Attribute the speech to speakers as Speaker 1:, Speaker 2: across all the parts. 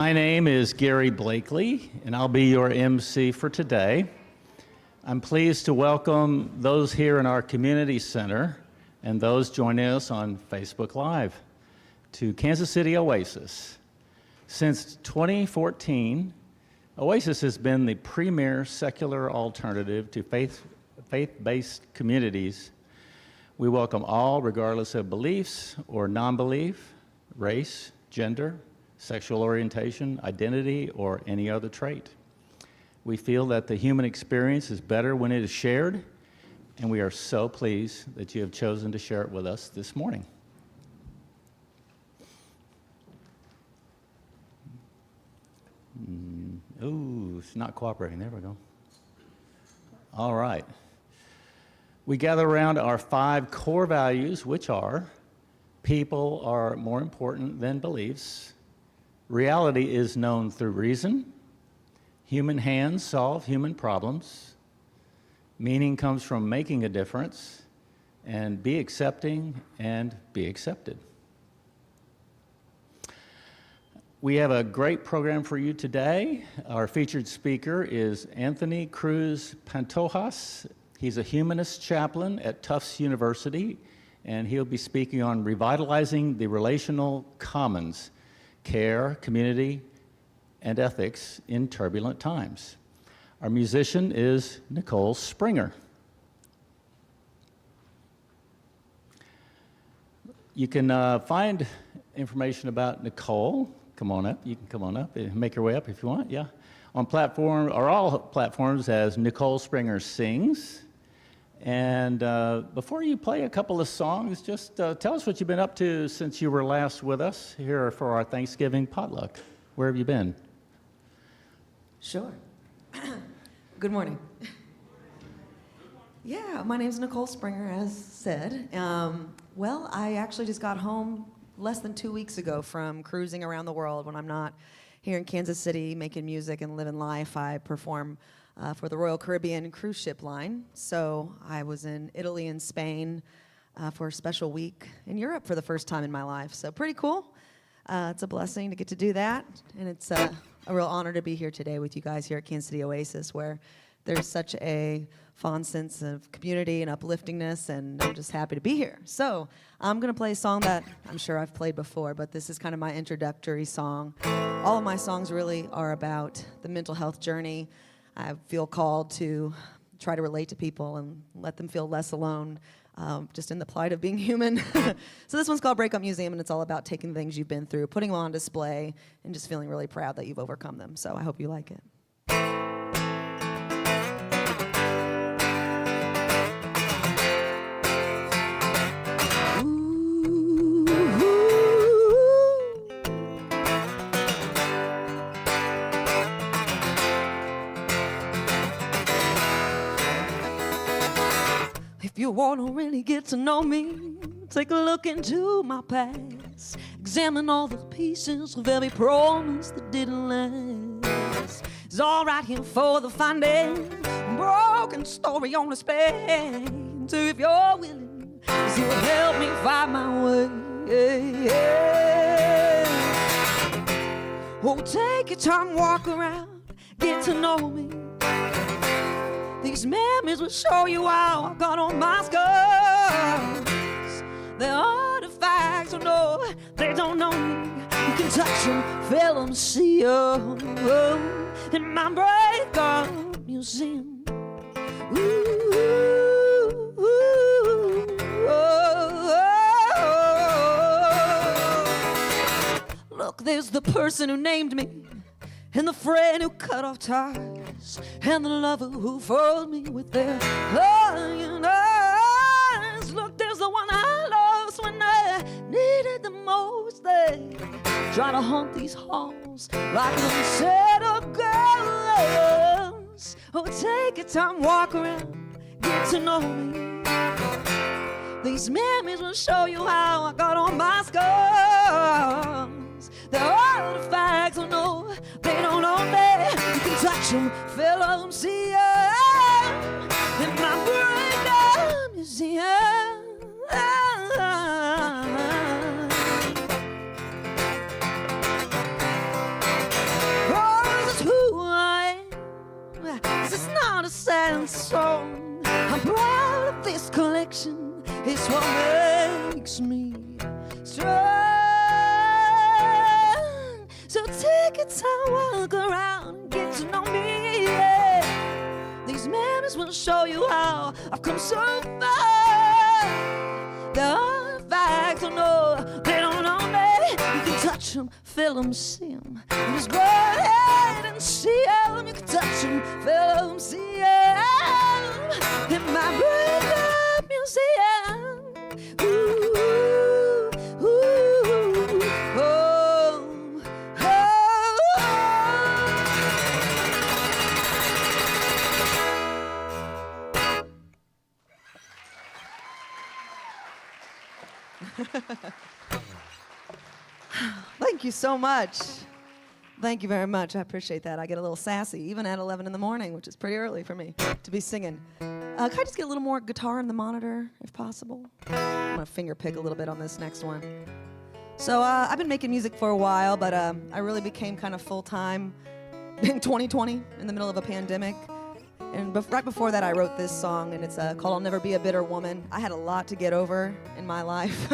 Speaker 1: My name is Gary Blakely, and I'll be your MC for today. I'm pleased to welcome those here in our community center and those joining us on Facebook Live to Kansas City Oasis. Since 2014, Oasis has been the premier secular alternative to faith-based communities. We welcome all, regardless of beliefs or non-belief, race, gender, sexual orientation, identity, or any other trait. We feel that the human experience is better when it is shared, and we are so pleased that you have chosen to share it with us this morning. Ooh, it's not cooperating. There we go. All right. We gather around our 5 core values, which are: people are more important than beliefs, reality is known through reason, human hands solve human problems, meaning comes from making a difference, and be accepting and be accepted. We have a great program for you today. Our featured speaker is Anthony Cruz Pantojas. He's a humanist chaplain at Tufts University, and he'll be speaking on revitalizing the relational commons, care, community, and ethics in turbulent times. Our musician is Nicole Springer. You can find information about Nicole. Come on up. You can come on up and make your way up if you want. Yeah, on platform or all platforms as Nicole Springer Sings. And before you play a couple of songs, just tell us what you've been up to since you were last with us here for our Thanksgiving potluck. Where have you been?
Speaker 2: Sure. Good morning. Yeah, my name's Nicole Springer, as said. Well, I actually just got home less than 2 weeks ago from cruising around the world. When I'm not here in Kansas City making music and living life, I perform for the Royal Caribbean cruise ship line. So I was in Italy and Spain for a special week in Europe for the first time in my life. So pretty cool. It's a blessing to get to do that. And it's a real honor to be here today with you guys here at Kansas City Oasis, where there's such a fond sense of community and upliftingness, and I'm just happy to be here. So I'm going to play a song that I'm sure I've played before, but this is kind of my introductory song. All of my songs really are about the mental health journey. I feel called to try to relate to people and let them feel less alone, just in the plight of being human. So this one's called Breakup Museum, and it's all about taking things you've been through, putting them on display, and just feeling really proud that you've overcome them. So I hope you like it. If you want to really get to know me, take a look into my past. Examine all the pieces of every promise that didn't last. It's all right here for the finding. Broken story on display. So if you're willing, you will help me find my way. Oh, take your time, walk around, get to know me. These memories will show you how I got on my scars. They're artifacts, oh no, they don't know me. You can touch them, feel them, see them in my breakup museum. Ooh, ooh, oh, oh. Look, there's the person who named me, and the friend who cut off ties, and the lover who fooled me with their lying eyes. Look, there's the one I lost when I needed the most. They try to haunt these halls like a set of ghosts. Oh, take your time, walk around, get to know me. These memories will show you how I got on my scars. They're artifacts, oh no, they don't own me. You can touch them, feel them, see them in my breakup museum. one song. I'm proud of this collection. It's what makes me strong. So take your time, walk around, and get to know me. Yeah. These memories will show you how I've come so far. There are facts I know they don't know me. You can touch them, feel them, see them. Just go ahead and see them. You can touch them, feel them, see them. In my breakup museum. Ooh, ooh, oh, oh, Thank you so much. Thank you very much. I appreciate that. I get a little sassy, even at 11 in the morning, which is pretty early for me to be singing. Can I just get a little more guitar in the monitor, if possible? I'm going to finger pick a little bit on this next one. So I've been making music for a while, but I really became kind of full-time in 2020, in the middle of a pandemic. And right before that, I wrote this song, and it's called I'll Never Be a Bitter Woman. I had a lot to get over in my life,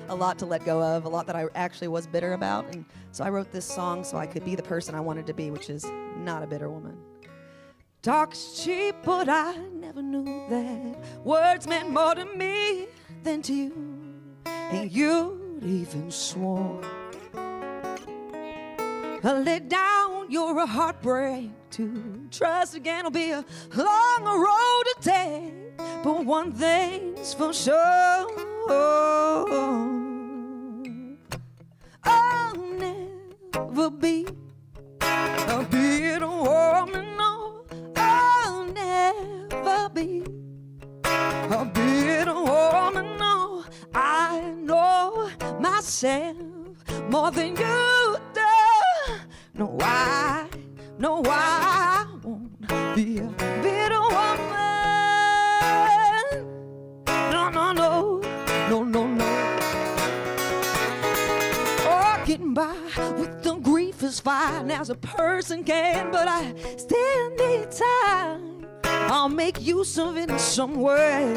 Speaker 2: a lot to let go of, a lot that I actually was bitter about. And so I wrote this song so I could be the person I wanted to be, which is not a bitter woman. Talk is cheap, but I never knew that words meant more to me than to you. And you'd even swore I let down, you're a heartbreak to trust again will be a long road to take. But one thing's for sure, I'll never be a bitter woman. No, I'll never be a bitter woman. No, I know myself more than you do. No, I won't be a bitter woman. No, no, no, no, no, no. Oh, getting by with the grief is fine as a person can, but I still need time. I'll make use of it in some way.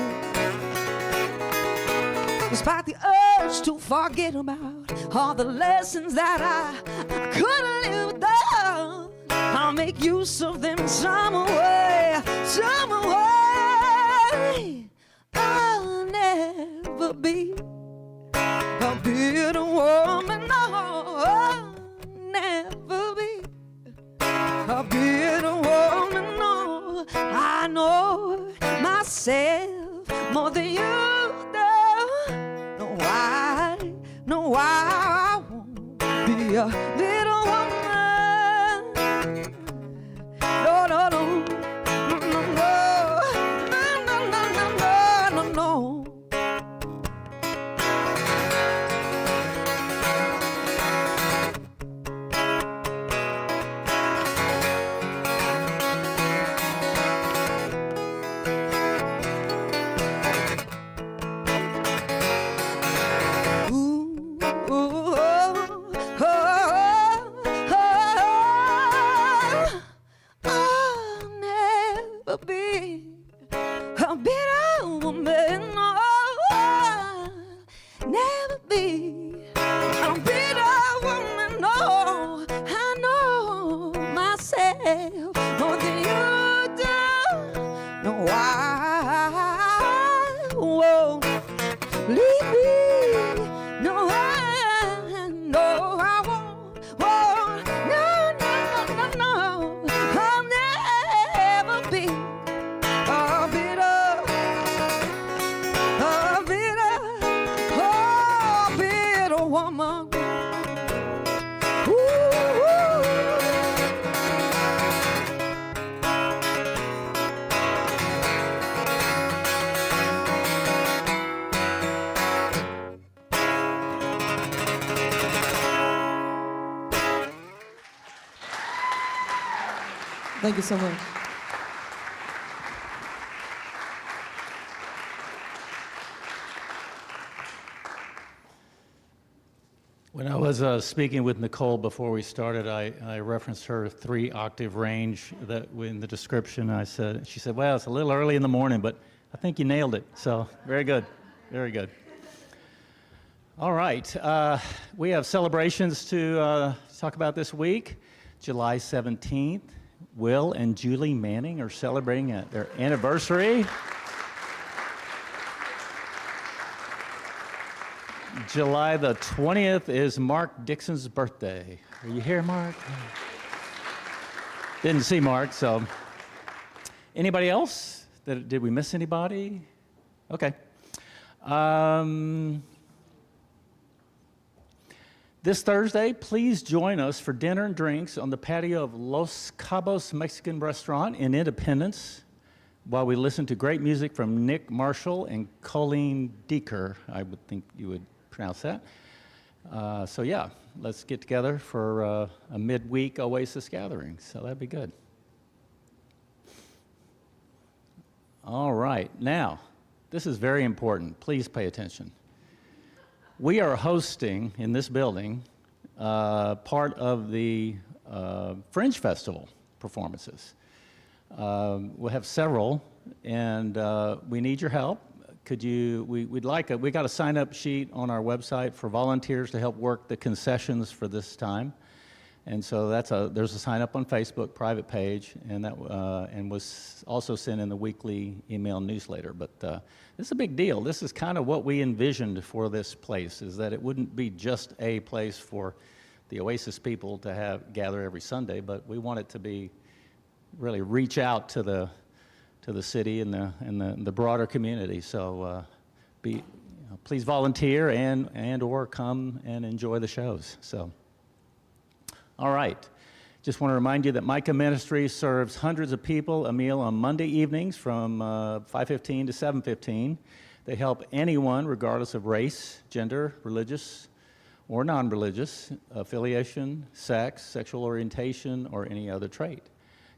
Speaker 2: Despite the urge to forget about all the lessons that I couldn't live without, I'll make use of them in some way, some way. I'll never be a bitter woman. No, I'll never be a bitter woman. No, I know myself more than you do. No, I won't be a bitter woman. No, no, no, no, no, no, no, no, no, no, no. Thank you so much.
Speaker 1: When I was speaking with Nicole before we started. I referenced her 3-octave range that in the description. She said, well, it's a little early in the morning, but I think you nailed it. So very good, very good. All right, we have celebrations to talk about this week. July 17th, Will and Julie Manning are celebrating their anniversary. July the 20th is Mark Dixon's birthday. Are you here, Mark? Didn't see Mark, so. Anybody else? Did we miss anybody? Okay. This Thursday, please join us for dinner and drinks on the patio of Los Cabos Mexican Restaurant in Independence while we listen to great music from Nick Marshall and Colleen Deeker. I would think you would pronounce that. So yeah, let's get together for a midweek Oasis gathering. So that'd be good. All right, now, this is very important. Please pay attention. We are hosting in this building part of the Fringe Festival performances. We'll have several, and we need your help. We got a sign-up sheet on our website for volunteers to help work the concessions for this time. And so there's a sign-up on Facebook private page, and that was also sent in the weekly email newsletter. But this is a big deal. This is kind of what we envisioned for this place, is that it wouldn't be just a place for the Oasis people to gather every Sunday, but we want it to be really reach out to the city and the broader community. So please volunteer and or come and enjoy the shows. So, all right. Just want to remind you that Micah Ministries serves hundreds of people a meal on Monday evenings from 5:15 to 7:15. They help anyone, regardless of race, gender, religious, or non-religious, affiliation, sex, sexual orientation, or any other trait.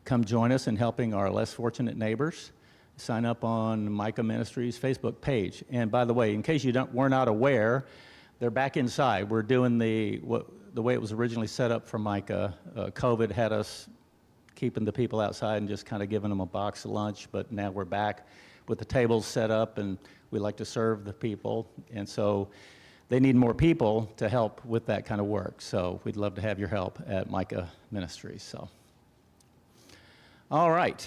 Speaker 1: Come join us in helping our less fortunate neighbors. Sign up on Micah Ministries' Facebook page. And by the way, in case were not aware, they're back inside. We're doing the way it was originally set up for Micah. COVID had us keeping the people outside and just kind of giving them a box of lunch, but now we're back with the tables set up, and we like to serve the people. And so they need more people to help with that kind of work. So we'd love to have your help at Micah Ministries. So. All right.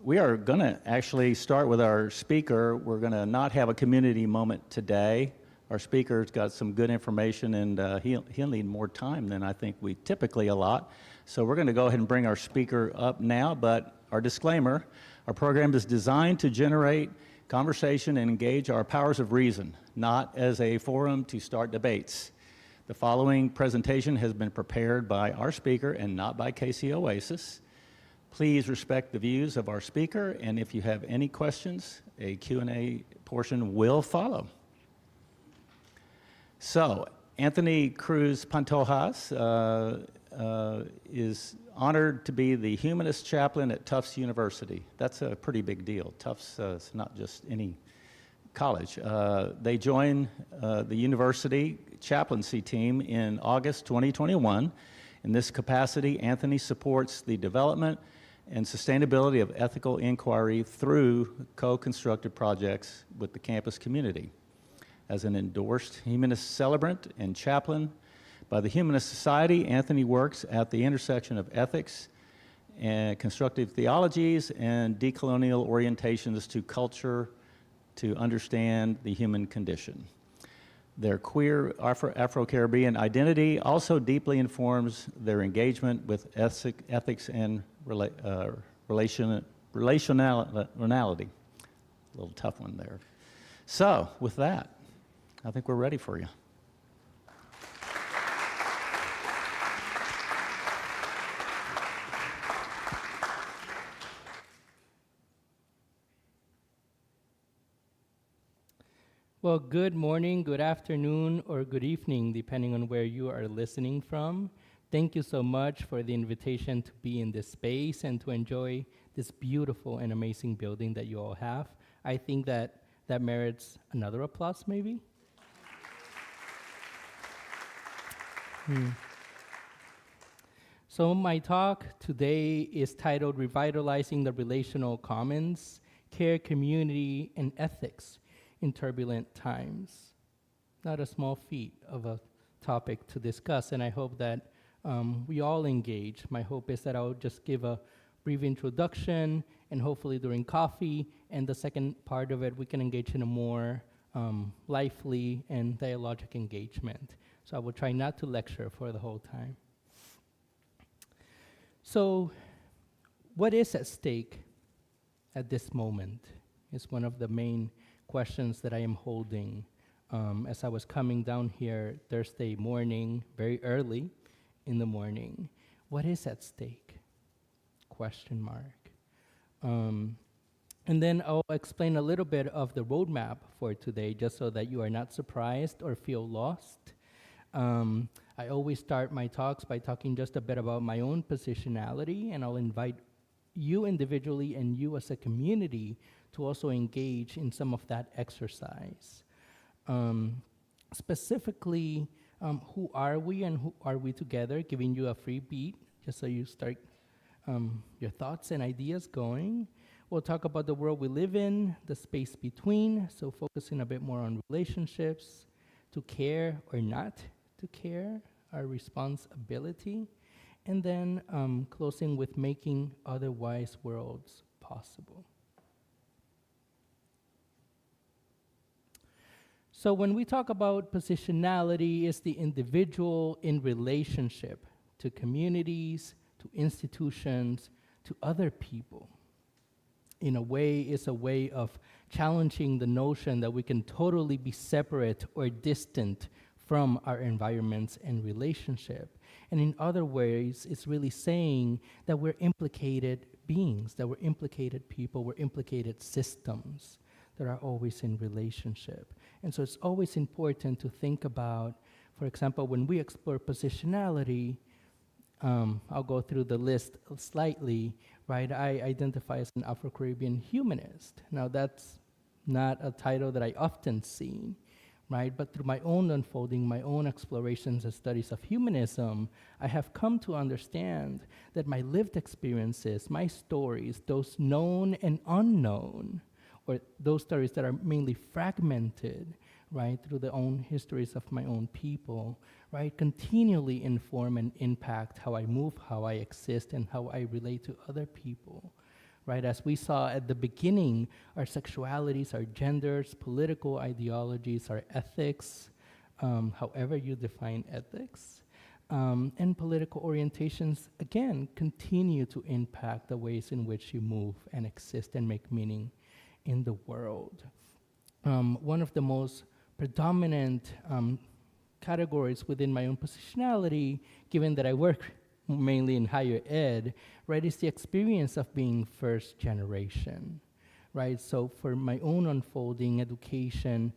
Speaker 1: We are going to actually start with our speaker. We're going to not have a community moment today. Our speaker's got some good information, and he'll need more time than I think we typically allot. So we're going to go ahead and bring our speaker up now, but our disclaimer, our program is designed to generate conversation and engage our powers of reason, not as a forum to start debates. The following presentation has been prepared by our speaker and not by KC Oasis. Please respect the views of our speaker, and if you have any questions, a Q&A portion will follow. So, Anthony Cruz Pantojas is honored to be the Humanist Chaplain at Tufts University. That's a pretty big deal. Tufts is not just any college. They joined the university chaplaincy team in August 2021. In this capacity, Anthony supports the development and sustainability of ethical inquiry through co-constructed projects with the campus community. As an endorsed humanist celebrant and chaplain by the Humanist Society, Anthony works at the intersection of ethics and constructive theologies and decolonial orientations to culture to understand the human condition. Their queer Afro-Caribbean identity also deeply informs their engagement with ethics and relationality. A little tough one there. So, with that, I think we're ready for you.
Speaker 3: Well, good morning, good afternoon, or good evening, depending on where you are listening from. Thank you so much for the invitation to be in this space and to enjoy this beautiful and amazing building that you all have. I think that merits another applause, maybe? So my talk today is titled Revitalizing the Relational Commons, Care, Community, and Ethics in Turbulent Times. Not a small feat of a topic to discuss, and I hope that we all engage. My hope is that I'll just give a brief introduction, and hopefully during coffee, and the second part of it, we can engage in a more lively and dialogic engagement. So I will try not to lecture for the whole time. So, what is at stake at this moment is one of the main questions that I am holding as I was coming down here Thursday morning, very early in the morning. What is at stake? Question mark. And then I'll explain a little bit of the roadmap for today, just so that you are not surprised or feel lost. I always start my talks by talking just a bit about my own positionality, and I'll invite you individually and you as a community to also engage in some of that exercise. Specifically, who are we and who are we together, giving you a free beat, just so you start your thoughts and ideas going. We'll talk about the world we live in, the space between, so focusing a bit more on relationships, to care or not to care, our responsibility, and then closing with making otherwise worlds possible. So when we talk about positionality, it's the individual in relationship to communities, to institutions, to other people. In a way, it's a way of challenging the notion that we can totally be separate or distant from our environments and relationship. And in other ways, it's really saying that we're implicated beings, that we're implicated people, we're implicated systems that are always in relationship. And so it's always important to think about, for example, when we explore positionality, I'll go through the list slightly, right? I identify as an Afro-Caribbean humanist. Now, that's not a title that I often see, right? But through my own unfolding, my own explorations and studies of humanism, I have come to understand that my lived experiences, my stories, those known and unknown, or those stories that are mainly fragmented, right, through the own histories of my own people, right, continually inform and impact how I move, how I exist, and how I relate to other people, right? As we saw at the beginning, our sexualities, our genders, political ideologies, our ethics, however you define ethics, and political orientations, again, continue to impact the ways in which you move and exist and make meaning in the world. One of the most predominant categories within my own positionality, given that I work mainly in higher ed, right, is the experience of being first generation, right? So for my own unfolding education,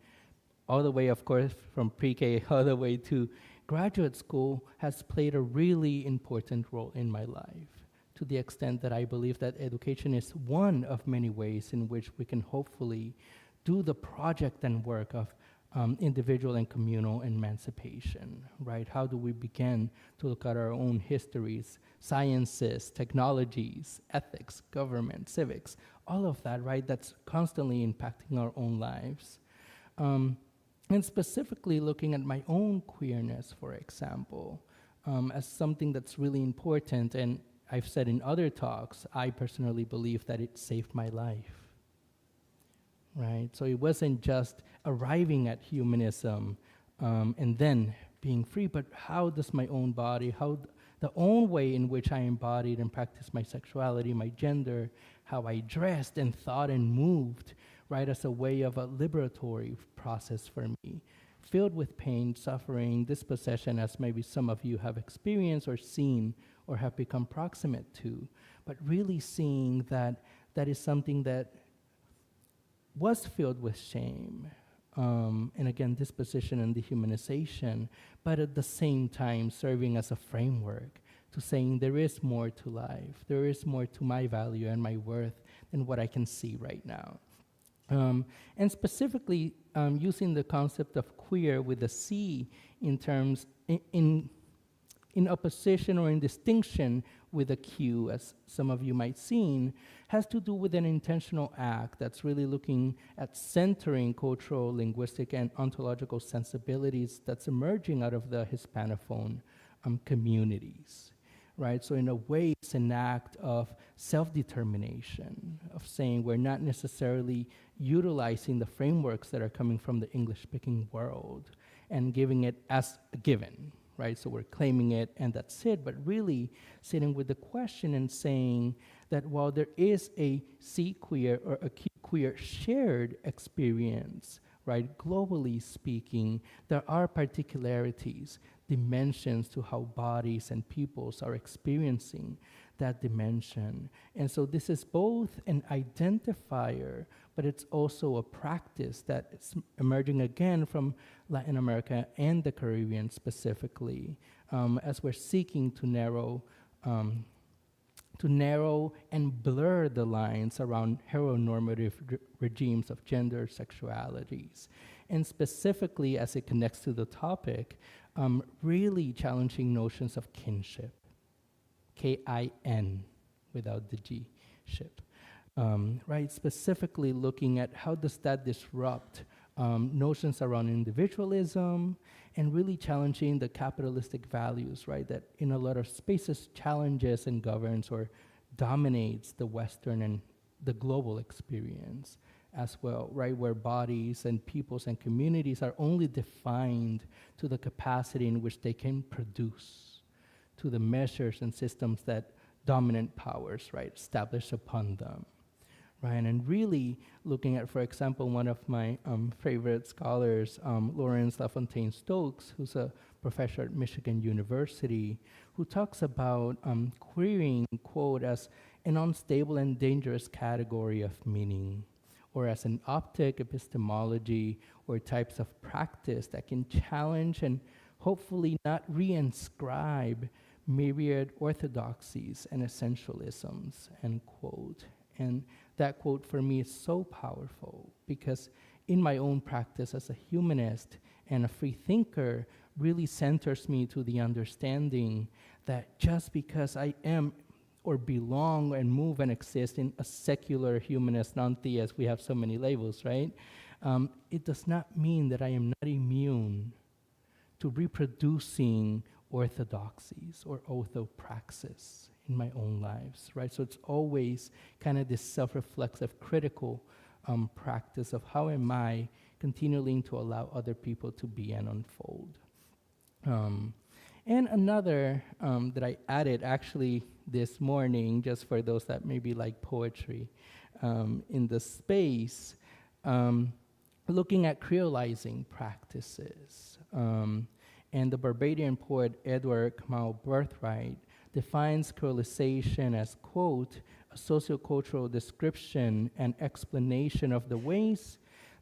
Speaker 3: all the way, of course, from pre-K all the way to graduate school, has played a really important role in my life, to the extent that I believe that education is one of many ways in which we can hopefully do the project and work of individual and communal emancipation, right? How do we begin to look at our own histories, sciences, technologies, ethics, government, civics, all of that, right? That's constantly impacting our own lives. And specifically looking at my own queerness, for example, as something that's really important, and I've said in other talks, I personally believe that it saved my life. Right? So it wasn't just arriving at humanism and then being free, but how does my own body, the own way in which I embodied and practiced my sexuality, my gender, how I dressed and thought and moved, right, as a way of a liberatory process for me, filled with pain, suffering, dispossession, as maybe some of you have experienced or seen or have become proximate to, but really seeing that that is something that was filled with shame, and again, disposition and dehumanization, but at the same time serving as a framework to saying there is more to life, there is more to my value and my worth than what I can see right now. And specifically using the concept of queer with a C in terms, in in opposition or in distinction with a Q, as some of you might seen, has to do with an intentional act that's really looking at centering cultural, linguistic, and ontological sensibilities that's emerging out of the Hispanophone communities, right? So in a way, it's an act of self-determination, of saying we're not necessarily utilizing the frameworks that are coming from the English-speaking world and giving it as a given, right? So we're claiming it and that's it, but really sitting with the question and saying that while there is a C-queer or a Q-queer shared experience, right, globally speaking, there are particularities, dimensions to how bodies and peoples are experiencing that dimension. And so this is both an identifier, but it's also a practice that is emerging again from Latin America and the Caribbean specifically, as we're seeking to narrow and blur the lines around heteronormative regimes of gender, sexualities. And specifically, as it connects to the topic, really challenging notions of kinship, K-I-N, without the G, ship. Right, specifically looking at how does that disrupt notions around individualism and really challenging the capitalistic values, right, that in a lot of spaces challenges and governs or dominates the Western and the global experience as well, right, where bodies and peoples and communities are only defined to the capacity in which they can produce, to the measures and systems that dominant powers, right, establish upon them. Right, and really looking at, for example, one of my favorite scholars, Lawrence LaFontaine Stokes, who's a professor at Michigan University, who talks about querying, quote, as an unstable and dangerous category of meaning, or as an optic epistemology or types of practice that can challenge and hopefully not reinscribe myriad orthodoxies and essentialisms, end quote. And that quote for me is so powerful because in my own practice as a humanist and a free thinker really centers me to the understanding that just because I am or belong and move and exist in a secular humanist non-theist, we have so many labels, right? It does not mean that I am not immune to reproducing orthodoxies or orthopraxis in my own lives, right? So it's always kind of this self-reflexive, critical practice of how am I continuing to allow other people to be and unfold. And another that I added actually this morning, just for those that maybe like poetry in the space, looking at creolizing practices. And the Barbadian poet Edward Kamau Birthright defines creolization as, quote, a sociocultural description and explanation of the ways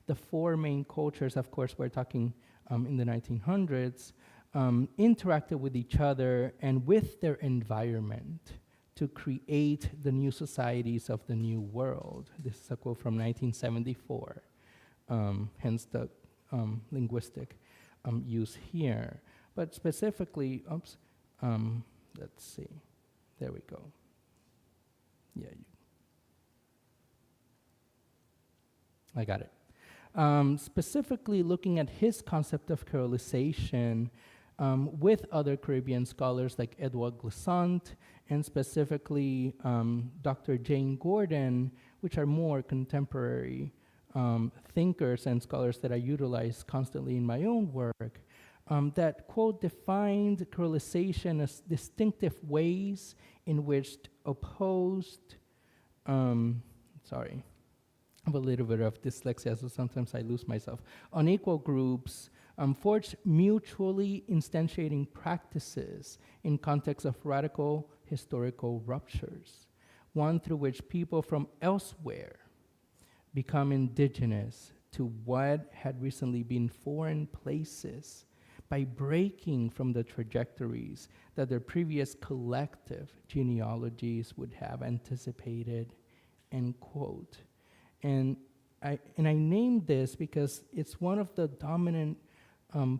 Speaker 3: the four main cultures, of course we're talking in the 1900s, interacted with each other and with their environment to create the new societies of the new world. This is a quote from 1974, hence the linguistic use here. But specifically, let's see, there we go. Yeah, I got it. Specifically looking at his concept of creolization with other Caribbean scholars like Edouard Glissant and specifically Dr. Jane Gordon, which are more contemporary thinkers and scholars that I utilize constantly in my own work, that, quote, defined creolization as distinctive ways in which opposed, sorry, I have a little bit of dyslexia, so sometimes I lose myself, unequal groups forged mutually instantiating practices in context of radical historical ruptures, one through which people from elsewhere become indigenous to what had recently been foreign places by breaking from the trajectories that their previous collective genealogies would have anticipated, end quote. And I named this because it's one of the dominant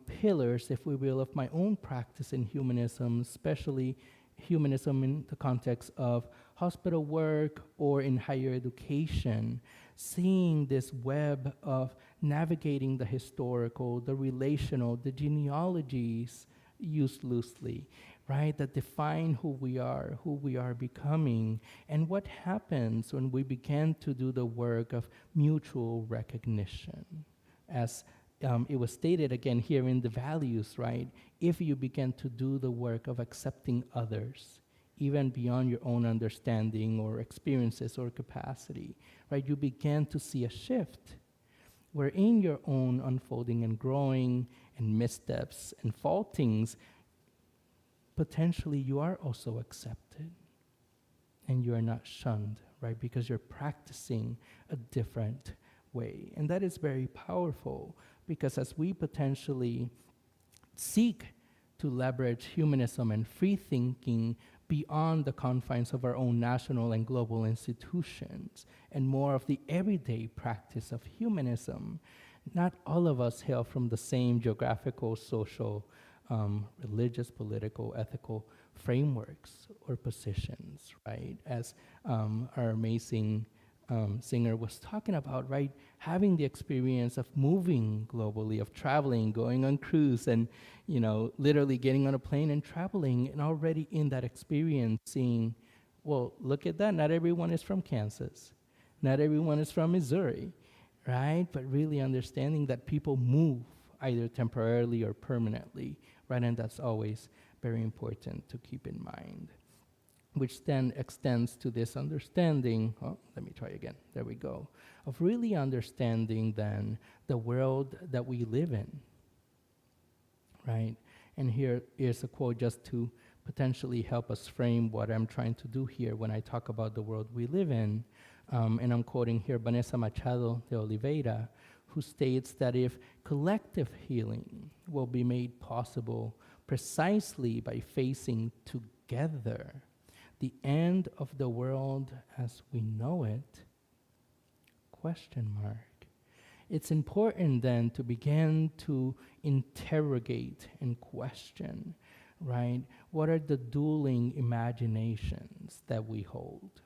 Speaker 3: pillars, if we will, of my own practice in humanism, especially humanism in the context of hospital work or in higher education, seeing this web of navigating the historical, the relational, the genealogies used loosely, right, that define who we are becoming, and what happens when we begin to do the work of mutual recognition. As it was stated again here in the values, right, if you begin to do the work of accepting others, even beyond your own understanding or experiences or capacity, right, you begin to see a shift where in your own unfolding and growing and missteps and faultings, potentially you are also accepted and you are not shunned, right, because you're practicing a different way. And that is very powerful, because as we potentially seek to leverage humanism and free thinking beyond the confines of our own national and global institutions, and more of the everyday practice of humanism, not all of us hail from the same geographical, social, religious, political, ethical frameworks or positions, right? As our amazing singer was talking about, right? Having the experience of moving globally, of traveling, going on cruise, and literally getting on a plane and traveling, and already in that experience seeing, well, look at that. Not everyone is from Kansas. Not everyone is from Missouri, right? But really understanding that people move either temporarily or permanently, right? And that's always very important to keep in mind, which then extends to this understanding, let me try again, there we go, of really understanding then the world that we live in, right? And here is a quote just to potentially help us frame what I'm trying to do here when I talk about the world we live in. And I'm quoting here Vanessa Machado de Oliveira, who states that if collective healing will be made possible precisely by facing together the end of the world as we know it, question mark. It's important then to begin to interrogate and question, right? What are the dueling imaginations that we hold?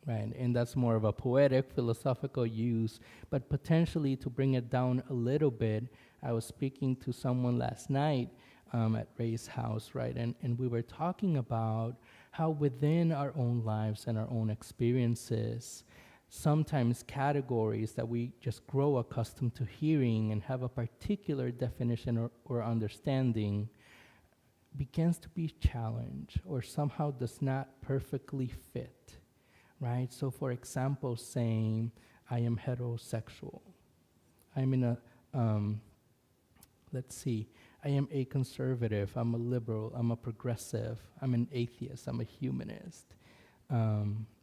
Speaker 3: Right, and that's more of a poetic, philosophical use, but potentially to bring it down a little bit, I was speaking to someone last night at Ray's house, right, and we were talking about how within our own lives and our own experiences, sometimes categories that we just grow accustomed to hearing and have a particular definition or understanding begins to be challenged or somehow does not perfectly fit. Right? So for example, saying, I am heterosexual. I'm in a, I am a conservative, I'm a liberal, I'm a progressive, I'm an atheist, I'm a humanist. I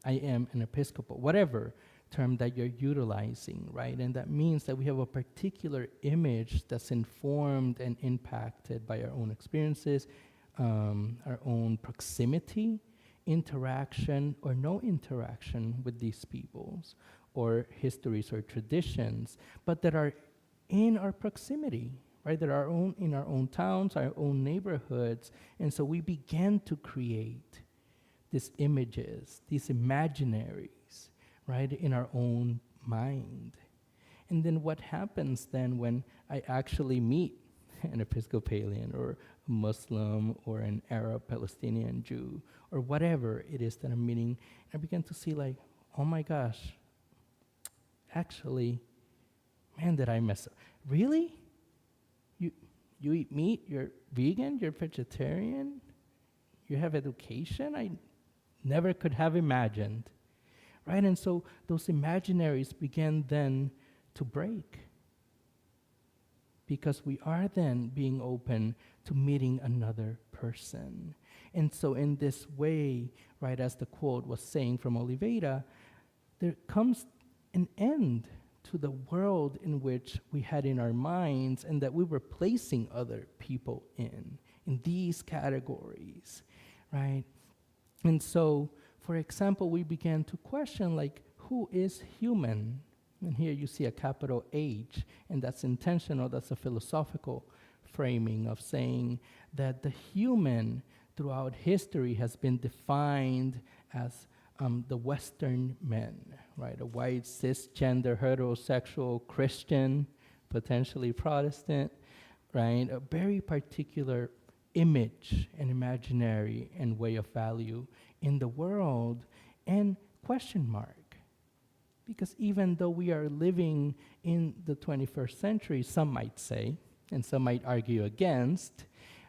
Speaker 3: am an Episcopal, whatever term that you're utilizing, right? And that means that we have a particular image that's informed and impacted by our own experiences, our own proximity, interaction or no interaction with these peoples or histories or traditions, but that are in our proximity, right? That are in our own towns, our own neighborhoods. And so we began to create these images, these imaginaries, right, in our own mind. And then what happens then when I actually meet an Episcopalian or a Muslim or an Arab Palestinian Jew or whatever it is that I'm meeting, I begin to see like, oh my gosh, actually, man, did I mess up? Really? You eat meat? You're vegan? You're vegetarian? You have education? I never could have imagined, right? And so those imaginaries began then to break, because we are then being open to meeting another person. And so in this way, right, as the quote was saying from Oliveira, there comes an end to the world in which we had in our minds and that we were placing other people in these categories, right? And so, for example, we began to question, like, who is human, And here you see a capital H, and that's intentional, that's a philosophical framing of saying that the human throughout history has been defined as the Western men, right? A white, cisgender, heterosexual, Christian, potentially Protestant, right? A very particular image and imaginary and way of value in the world, and question mark. Because even though we are living in the 21st century, some might say, and some might argue against,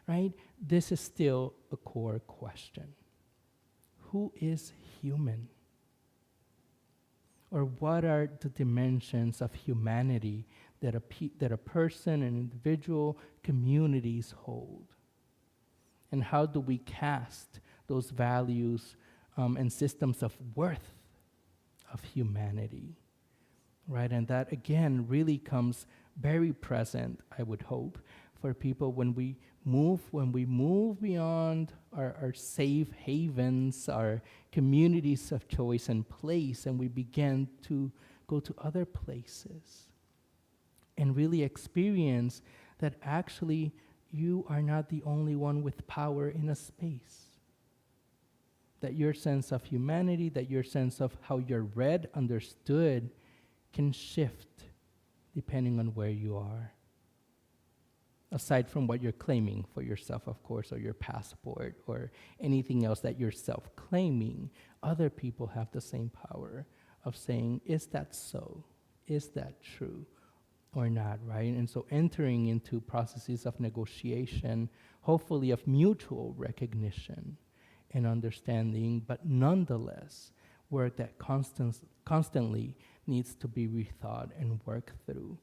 Speaker 3: right? This is still a core question. Who is human? Or what are the dimensions of humanity that a person, an individual, communities hold? And how do we cast those values and systems of worth of humanity, right? And that, again, really comes very present, I would hope, for people when we move beyond our safe havens, our communities of choice and place, and we begin to go to other places and really experience that actually you are not the only one with power in a space. That your sense of humanity, that your sense of how you're read, understood, can shift depending on where you are. Aside from what you're claiming for yourself, of course, or your passport, or anything else that you're self-claiming, other people have the same power of saying, is that so? Is that true or not, right? And so entering into processes of negotiation, hopefully of mutual recognition and understanding, but nonetheless, work that constantly needs to be rethought and worked through.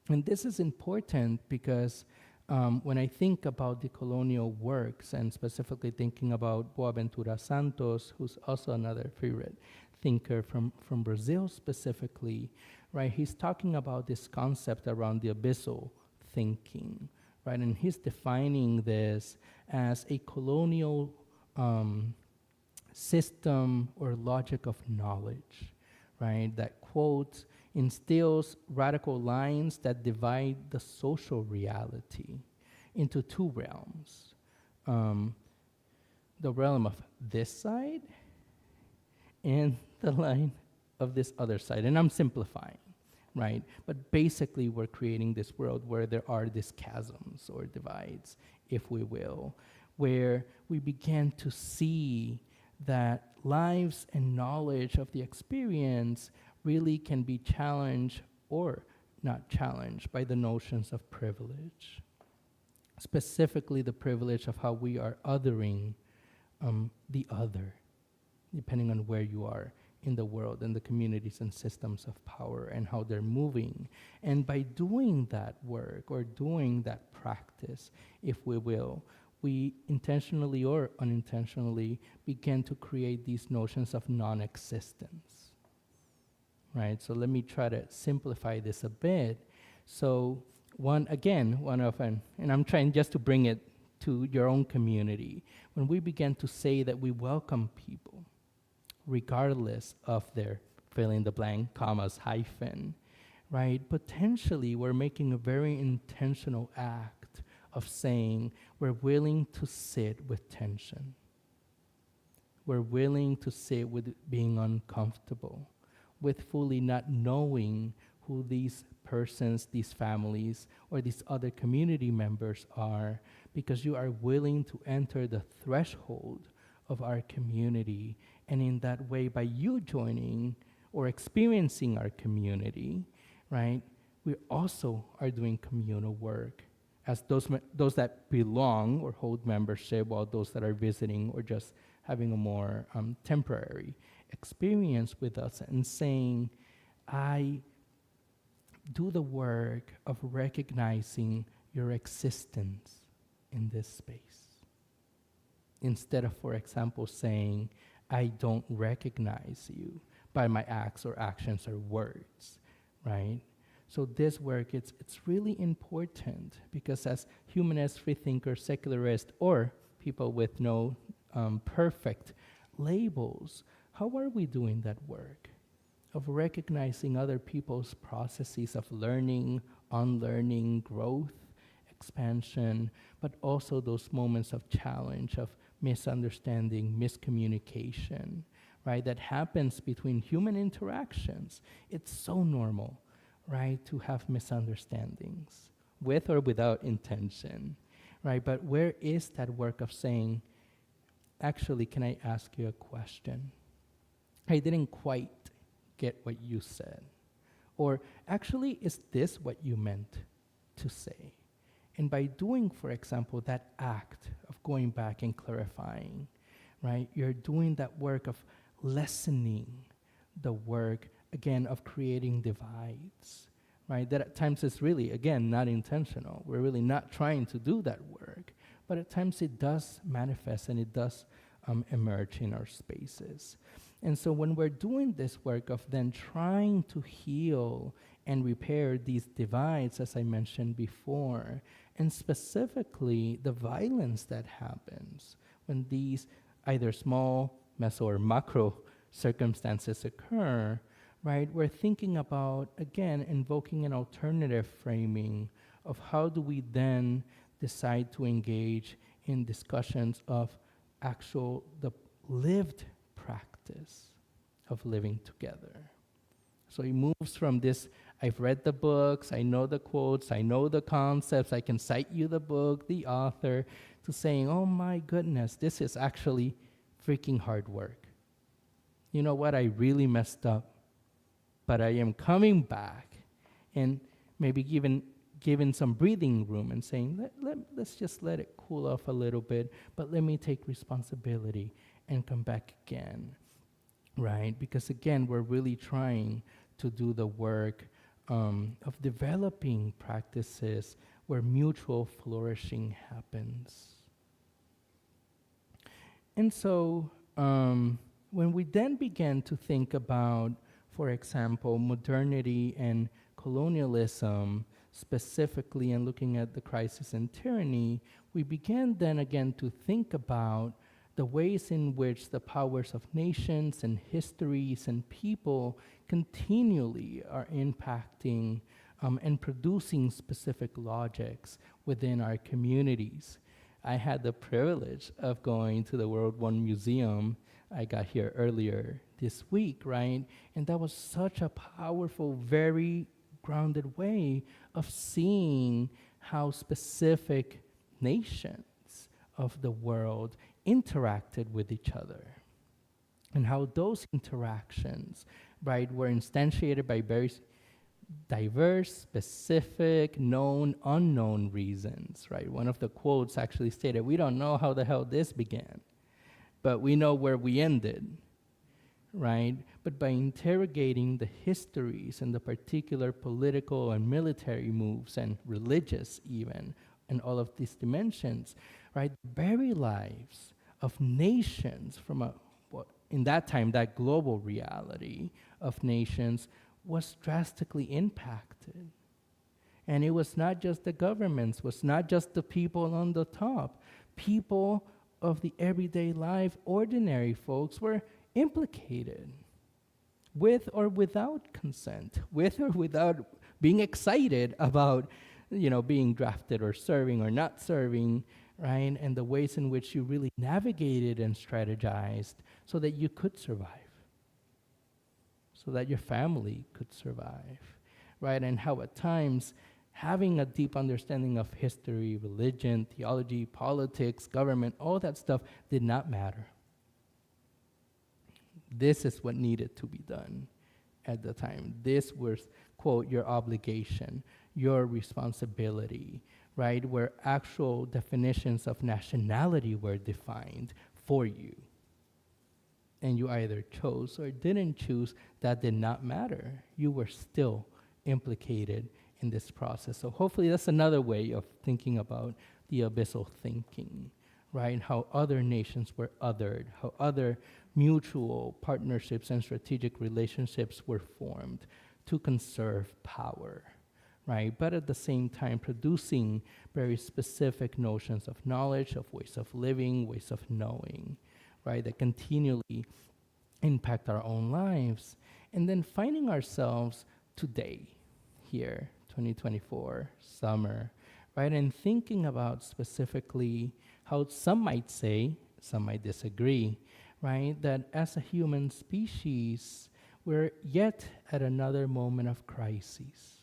Speaker 3: And this is important because when I think about the colonial works, and specifically thinking about Boaventura Santos, who's also another favorite thinker from Brazil specifically, right? He's talking about this concept around the abyssal thinking, right? And he's defining this as a colonial system or logic of knowledge, right? That quote instills radical lines that divide the social reality into two realms. The realm of this side and the line of this other side. And I'm simplifying, right? But basically we're creating this world where there are these chasms or divides, if we will, where we begin to see that lives and knowledge of the experience really can be challenged or not challenged by the notions of privilege. Specifically the privilege of how we are othering the other, depending on where you are in the world and the communities and systems of power and how they're moving. And by doing that work or doing that practice, if we will, we intentionally or unintentionally begin to create these notions of non-existence, right? So let me try to simplify this a bit. So and I'm trying just to bring it to your own community. When we begin to say that we welcome people, regardless of their fill in the blank, commas, hyphen, right? Potentially we're making a very intentional act of saying we're willing to sit with tension. We're willing to sit with being uncomfortable, with fully not knowing who these persons, these families, or these other community members are, because you are willing to enter the threshold of our community. And in that way, by you joining or experiencing our community, right, we also are doing communal work as those that belong or hold membership, while those that are visiting or just having a more temporary experience with us, and saying, I do the work of recognizing your existence in this space. Instead of, for example, saying, I don't recognize you by my acts or actions or words, right? So this work, it's really important because as humanists, freethinkers, secularists, or people with no perfect labels, how are we doing that work? of recognizing other people's processes of learning, unlearning, growth, expansion, but also those moments of challenge, of misunderstanding, miscommunication, right? That happens between human interactions. It's so normal, right, to have misunderstandings, with or without intention, right? But where is that work of saying, actually, can I ask you a question? I didn't quite get what you said. Or actually, is this what you meant to say? And by doing, for example, that act of going back and clarifying, right, you're doing that work of lessening the work, again, of creating divides, right? That at times is really, again, not intentional. We're really not trying to do that work. But at times it does manifest and it does emerge in our spaces. And so when we're doing this work of then trying to heal and repair these divides, as I mentioned before, and specifically the violence that happens when these either small, meso, or macro circumstances occur, right? We're thinking about, again, invoking an alternative framing of how do we then decide to engage in discussions of the lived practice of living together. So it moves from this, I've read the books, I know the quotes, I know the concepts, I can cite you the book, the author, to saying, oh my goodness, this is actually freaking hard work. You know what, I really messed up, but I am coming back and maybe given some breathing room and saying, let's just let it cool off a little bit, but let me take responsibility and come back again, right? Because again, we're really trying to do the work of developing practices where mutual flourishing happens. And so when we then began to think about, for example, modernity and colonialism, specifically and looking at the crisis and tyranny, we began then again to think about the ways in which the powers of nations and histories and people continually are impacting and producing specific logics within our communities. I had the privilege of going to the World One Museum. I got here earlier this week, right? And that was such a powerful, very grounded way of seeing how specific nations of the world interacted with each other and how those interactions, right, were instantiated by very diverse, specific, known, unknown reasons, right? One of the quotes actually stated, we don't know how the hell this began, but we know where we ended, right? But by interrogating the histories and the particular political and military moves and religious even, and all of these dimensions, right? The very lives of nations from in that time, that global reality of nations was drastically impacted. And it was not just the governments, was not just the people on the top. People of the everyday life, ordinary folks were implicated with or without consent, with or without being excited about, being drafted or serving or not serving, right? And the ways in which you really navigated and strategized so that you could survive, so that your family could survive, right? And how at times having a deep understanding of history, religion, theology, politics, government, all that stuff did not matter. This is what needed to be done at the time. This was, quote, your obligation, your responsibility, right? Where actual definitions of nationality were defined for you. And you either chose or didn't choose, that did not matter. You were still implicated in this process. So hopefully that's another way of thinking about the abyssal thinking, right? How other nations were othered, how other mutual partnerships and strategic relationships were formed to conserve power, right? But at the same time, producing very specific notions of knowledge, of ways of living, ways of knowing, right? That continually impact our own lives. And then finding ourselves today, here, 2024, summer, right? And thinking about specifically how some might say, some might disagree, right? That as a human species, we're yet at another moment of crisis,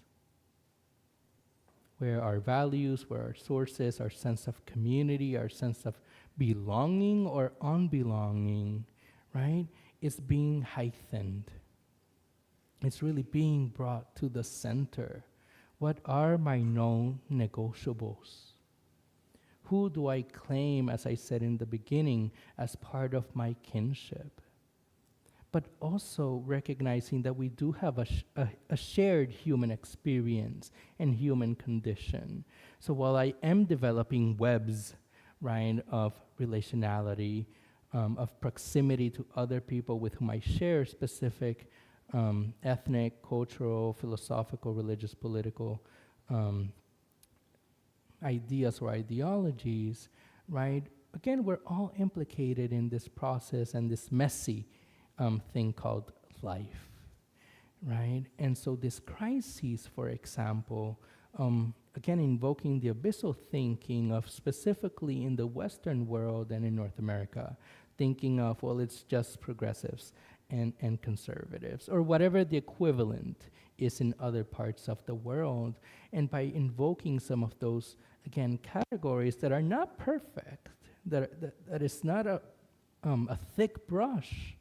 Speaker 3: where our values, where our sources, our sense of community, our sense of belonging or unbelonging, right, is being heightened. It's really being brought to the center. What are my non-negotiables? Who do I claim, as I said in the beginning, as part of my kinship? But also recognizing that we do have a shared human experience and human condition. So while I am developing webs, right, of relationality, of proximity to other people with whom I share specific ethnic, cultural, philosophical, religious, political ideas or ideologies, right? Again, we're all implicated in this process and this messy thing called life, right? And so this crisis, for example, again, invoking the abyssal thinking of specifically in the Western world and in North America, thinking of, well, it's just progressives and conservatives, or whatever the equivalent is in other parts of the world. And by invoking some of those, again, categories that are not perfect, that is not a thick brush,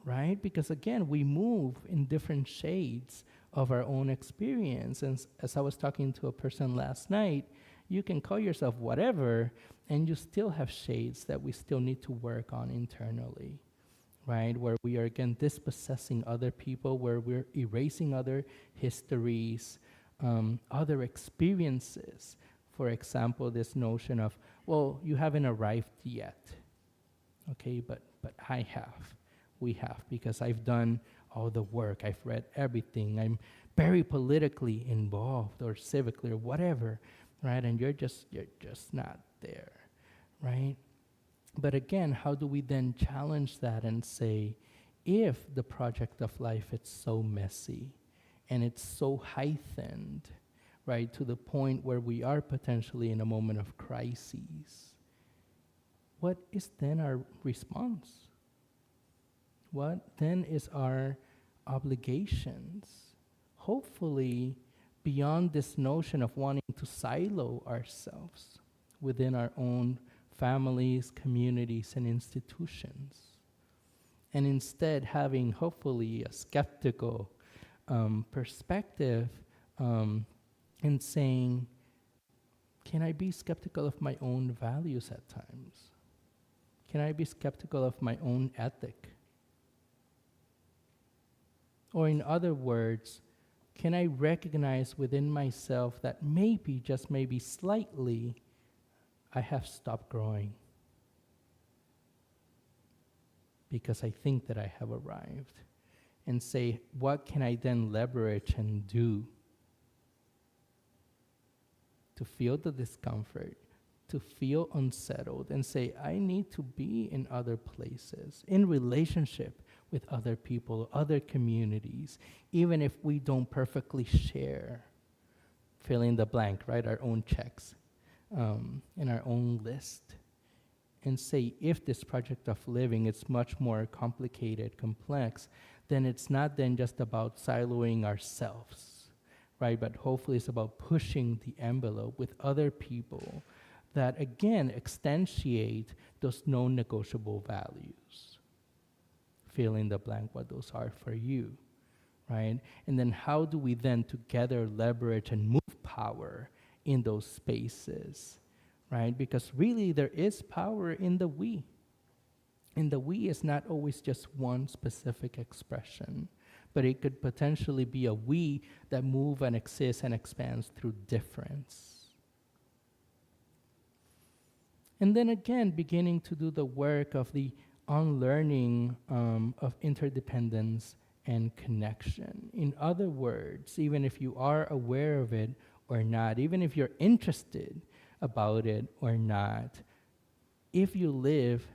Speaker 3: right? Because again, we move in different shades of our own experience. And as I was talking to a person last night, you can call yourself whatever, and you still have shades that we still need to work on internally, right? Where we are, again, dispossessing other people, where we're erasing other histories, other experiences. For example, this notion of, well, you haven't arrived yet, okay, but I have. We have, because I've done all the work, I've read everything, I'm very politically involved or civically or whatever, right? And you're just not there, right? But again, how do we then challenge that and say, if the project of life is so messy and it's so heightened, right, to the point where we are potentially in a moment of crises, what is then our response? What then is our obligations? Hopefully, beyond this notion of wanting to silo ourselves within our own families, communities, and institutions, and instead having hopefully a skeptical perspective and saying, can I be skeptical of my own values at times? Can I be skeptical of my own ethic? Or in other words, can I recognize within myself that maybe, just maybe slightly, I have stopped growing because I think that I have arrived? And say, what can I then leverage and do to feel the discomfort, to feel unsettled, and say, I need to be in other places, in relationship with other people, other communities, even if we don't perfectly share, fill in the blank, right, our own checks, in our own list. And say, if this project of living is much more complicated, complex, then it's not then just about siloing ourselves, right? But hopefully it's about pushing the envelope with other people that, again, exstantiate those non-negotiable values. Fill in the blank what those are for you, right? And then how do we then together leverage and move power in those spaces, right? Because really there is power in the we. And the we is not always just one specific expression, but it could potentially be a we that move and exists and expands through difference. And then again, beginning to do the work of the unlearning of interdependence and connection. In other words, even if you are aware of it or not, even if you're interested about it or not, if you live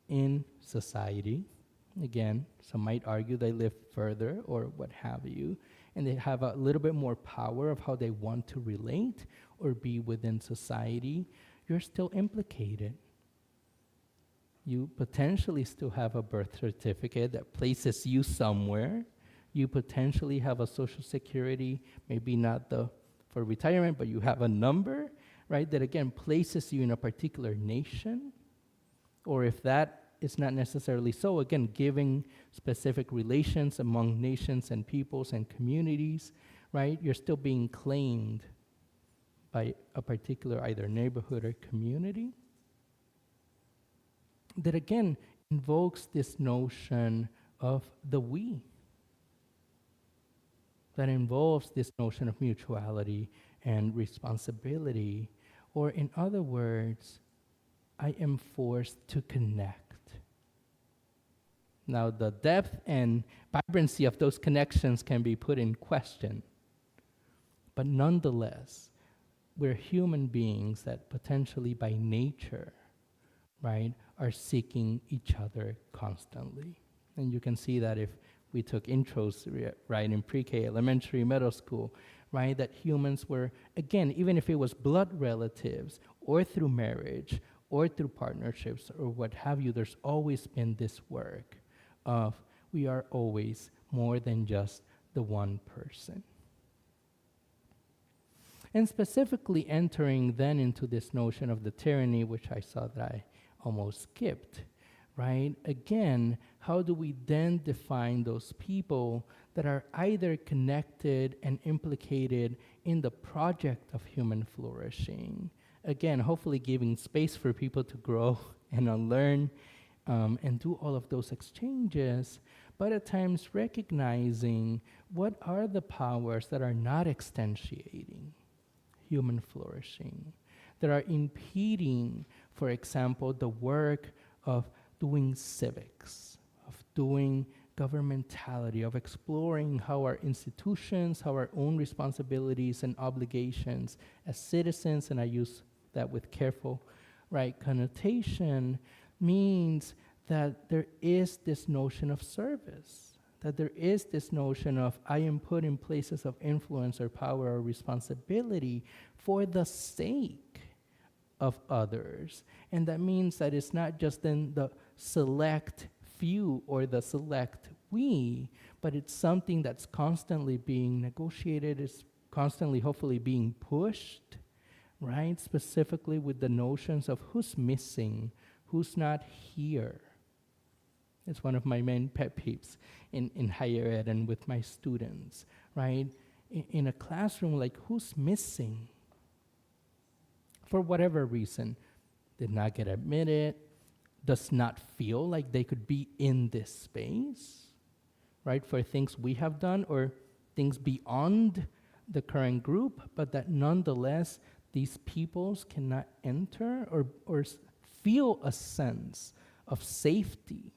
Speaker 3: in society, Again, some might argue they live further or what have you, and they have a little bit more power of how they want to relate or be within society. You're still implicated. You potentially still have a birth certificate that places you somewhere. You potentially have a social security, maybe not for retirement, but you have a number, right, that again places you in a particular nation. Or if that is not necessarily so, again, giving specific relations among nations and peoples and communities, right, you're still being claimed by a particular either neighborhood or community. That again invokes this notion of the we. That involves this notion of mutuality and responsibility, or in other words, I am forced to connect. Now, the depth and vibrancy of those connections can be put in question, but nonetheless, we're human beings that potentially by nature, right, are seeking each other constantly. And you can see that if we took intros, right, in pre-K, elementary, middle school, right, that humans were, again, even if it was blood relatives or through marriage or through partnerships or what have you, there's always been this work of we are always more than just the one person. And specifically entering then into this notion of the tyranny, which I saw that I almost skipped, right? Again, how do we then define those people that are either connected and implicated in the project of human flourishing? Again, hopefully giving space for people to grow and unlearn and do all of those exchanges, but at times recognizing what are the powers that are not extensiating human flourishing, that are impeding, for example, the work of doing civics, of doing governmentality, of exploring how our institutions, how our own responsibilities and obligations as citizens, and I use that with careful, right, connotation, means that there is this notion of service, that there is this notion of I am put in places of influence or power or responsibility for the sake of others. And that means that it's not just in the select few or the select we, but it's something that's constantly being negotiated, is constantly hopefully being pushed, right? Specifically with the notions of who's missing, who's not here. It's one of my main pet peeves in higher ed and with my students, right? In a classroom, like who's missing? For whatever reason, did not get admitted, does not feel like they could be in this space, right? For things we have done or things beyond the current group, but that nonetheless, these peoples cannot enter or feel a sense of safety,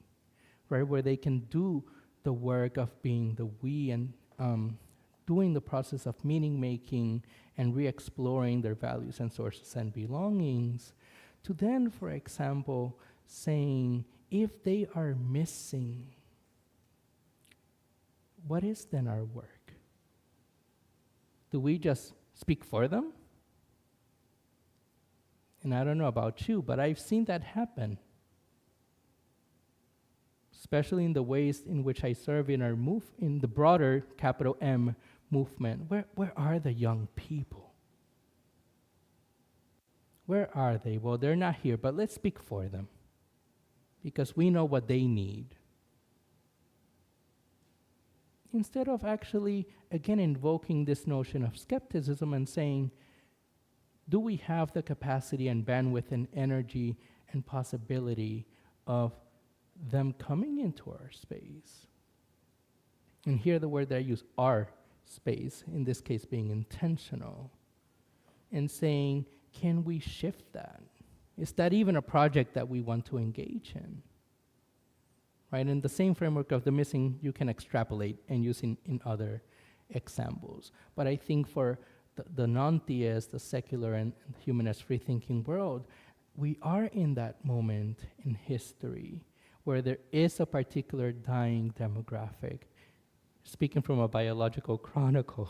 Speaker 3: right? Where they can do the work of being the we and doing the process of meaning making and re-exploring their values and sources and belongings, to then, for example, saying, if they are missing, what is then our work? Do we just speak for them? And I don't know about you, but I've seen that happen, especially in the ways in which I serve in our in the broader capital M movement. Where are the young people? Where are they? Well, they're not here, but let's speak for them because we know what they need. Instead of actually, again, invoking this notion of skepticism and saying, do we have the capacity and bandwidth and energy and possibility of them coming into our space? And here the word that I use, our space, in this case being intentional, and saying, can we shift that? Is that even a project that we want to engage in? Right, in the same framework of the missing, you can extrapolate and use in other examples. But I think for the non-theist, the secular and humanist free-thinking world, we are in that moment in history where there is a particular dying demographic. Speaking from a biological chronicle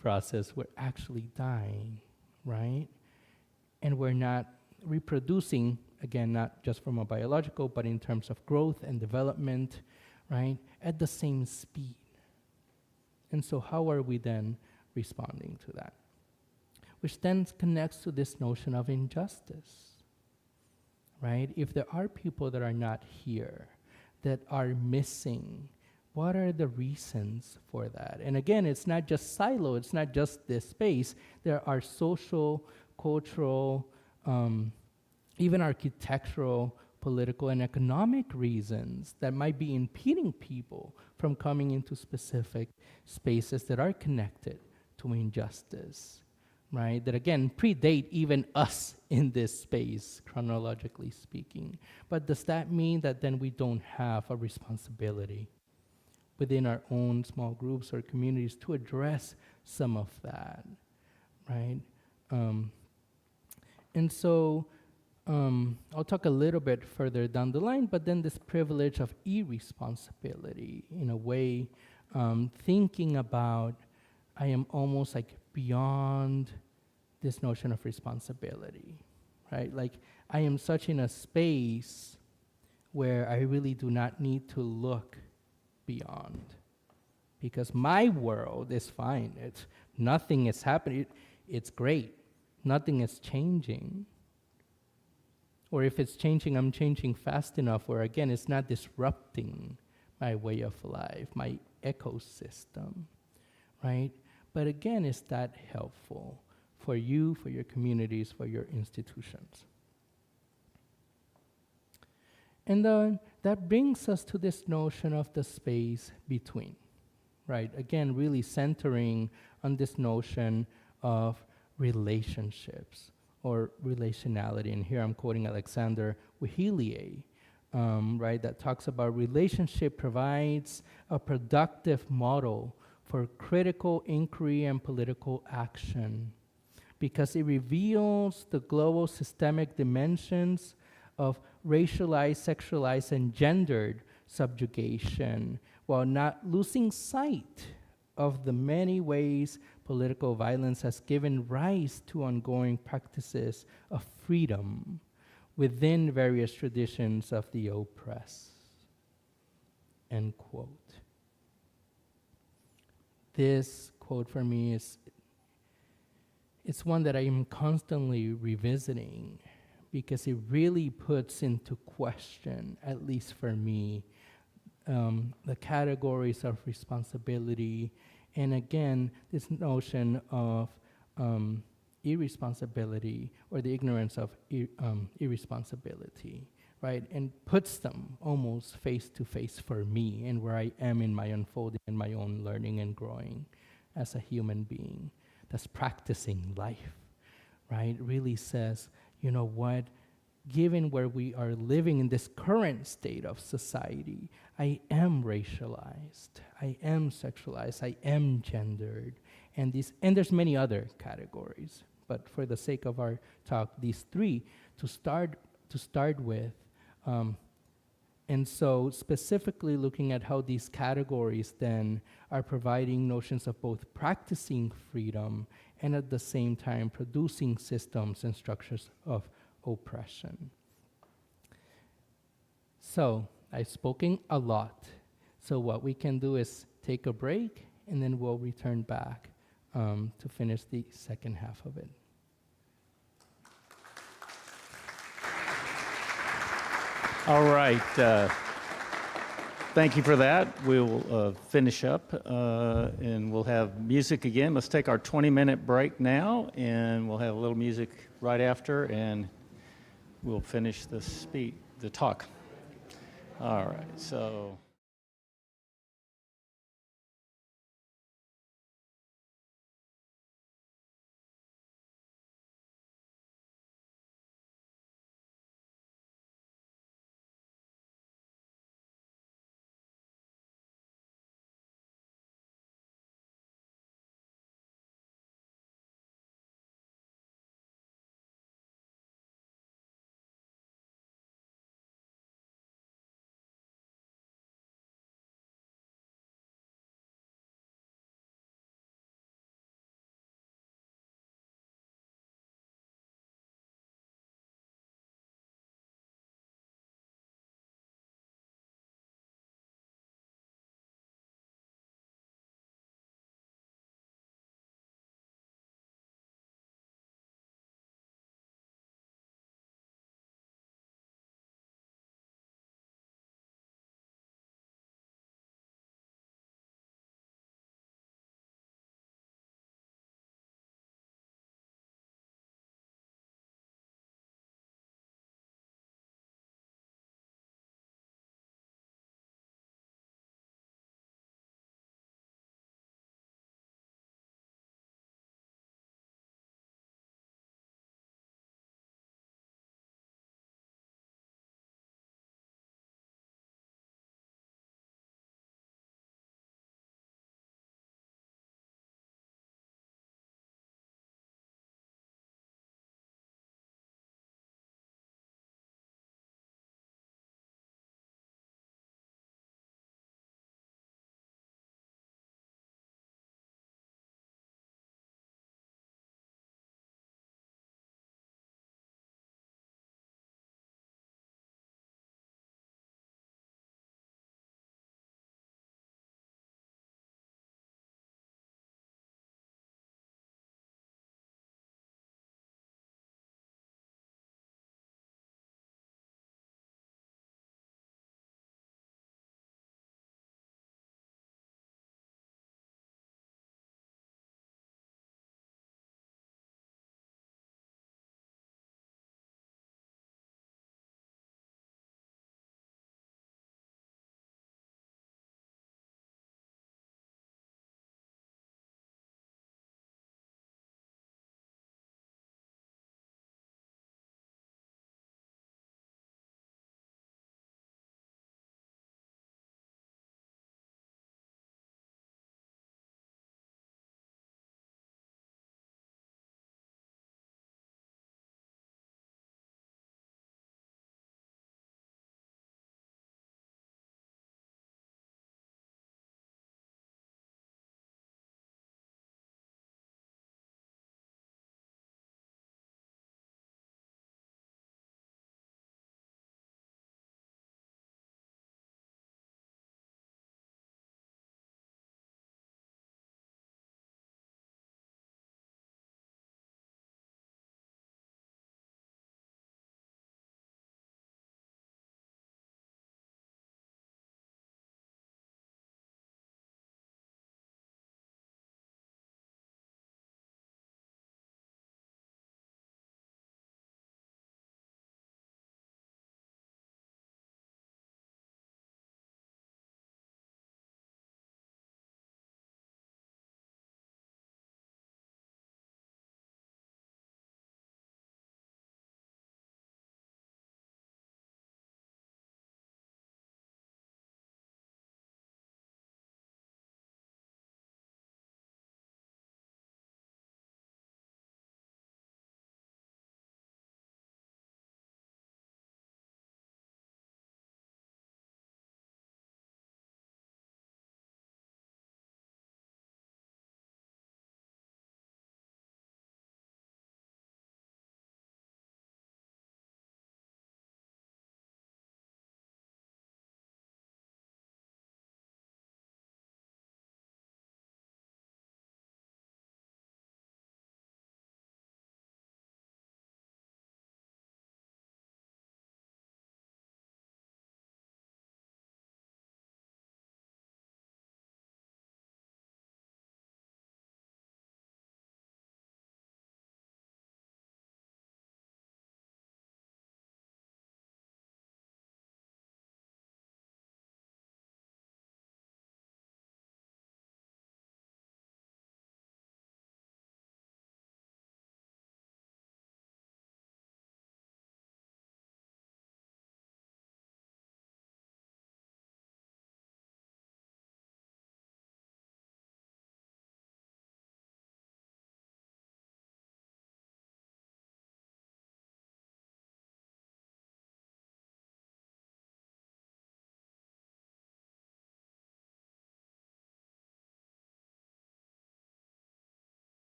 Speaker 3: process, we're actually dying, right? And we're not reproducing, again, not just from a biological, but in terms of growth and development, right, at the same speed. And so how are we then responding to that? Which then connects to this notion of injustice, right? If there are people that are not here, that are missing, what are the reasons for that? And again, it's not just silo, it's not just this space. There are social, cultural, even architectural, political, and economic reasons that might be impeding people from coming into specific spaces that are connected to injustice, right? That again, predate even us in this space, chronologically speaking. But does that mean that then we don't have a responsibility within our own small groups or communities to address some of that, right? And so I'll talk a little bit further down the line, but then this privilege of irresponsibility, in a way, thinking about, I am almost like beyond this notion of responsibility, right? Like I am such in a space where I really do not need to look beyond, because my world is fine. It's nothing is happening. It's great. Nothing is changing. Or if it's changing, I'm changing fast enough where again, it's not disrupting my way of life, my ecosystem, right? But again, is that helpful for you, for your communities, for your institutions? And then that brings us to this notion of the space between, right? Again, really centering on this notion of relationships or relationality. And here I'm quoting Alexander Wihilier, right? That talks about relationship provides a productive model for critical inquiry and political action because it reveals the global systemic dimensions of racialized, sexualized, and gendered subjugation, while not losing sight of the many ways political violence has given rise to ongoing practices of freedom within various traditions of the oppressed. End quote. This quote for me it's one that I am constantly revisiting, because it really puts into question, at least for me, the categories of responsibility, and again, this notion of irresponsibility, or the ignorance of irresponsibility, right? And puts them almost face to face for me, and where I am in my unfolding and my own learning and growing as a human being that's practicing life, right? Really says, you know what, given where we are living in this current state of society, I am racialized, I am sexualized, I am gendered, and there's many other categories, but for the sake of our talk, these three to start with. And so specifically looking at how these categories then are providing notions of both practicing freedom and at the same time producing systems and structures of oppression. So I've spoken a lot. So what we can do is take a break, and then we'll return back to finish the second half of it.
Speaker 1: All right. Thank you for that. We'll finish up, and we'll have music again. Let's take our 20-minute break now, and we'll have a little music right after, and we'll finish the talk. All right. So.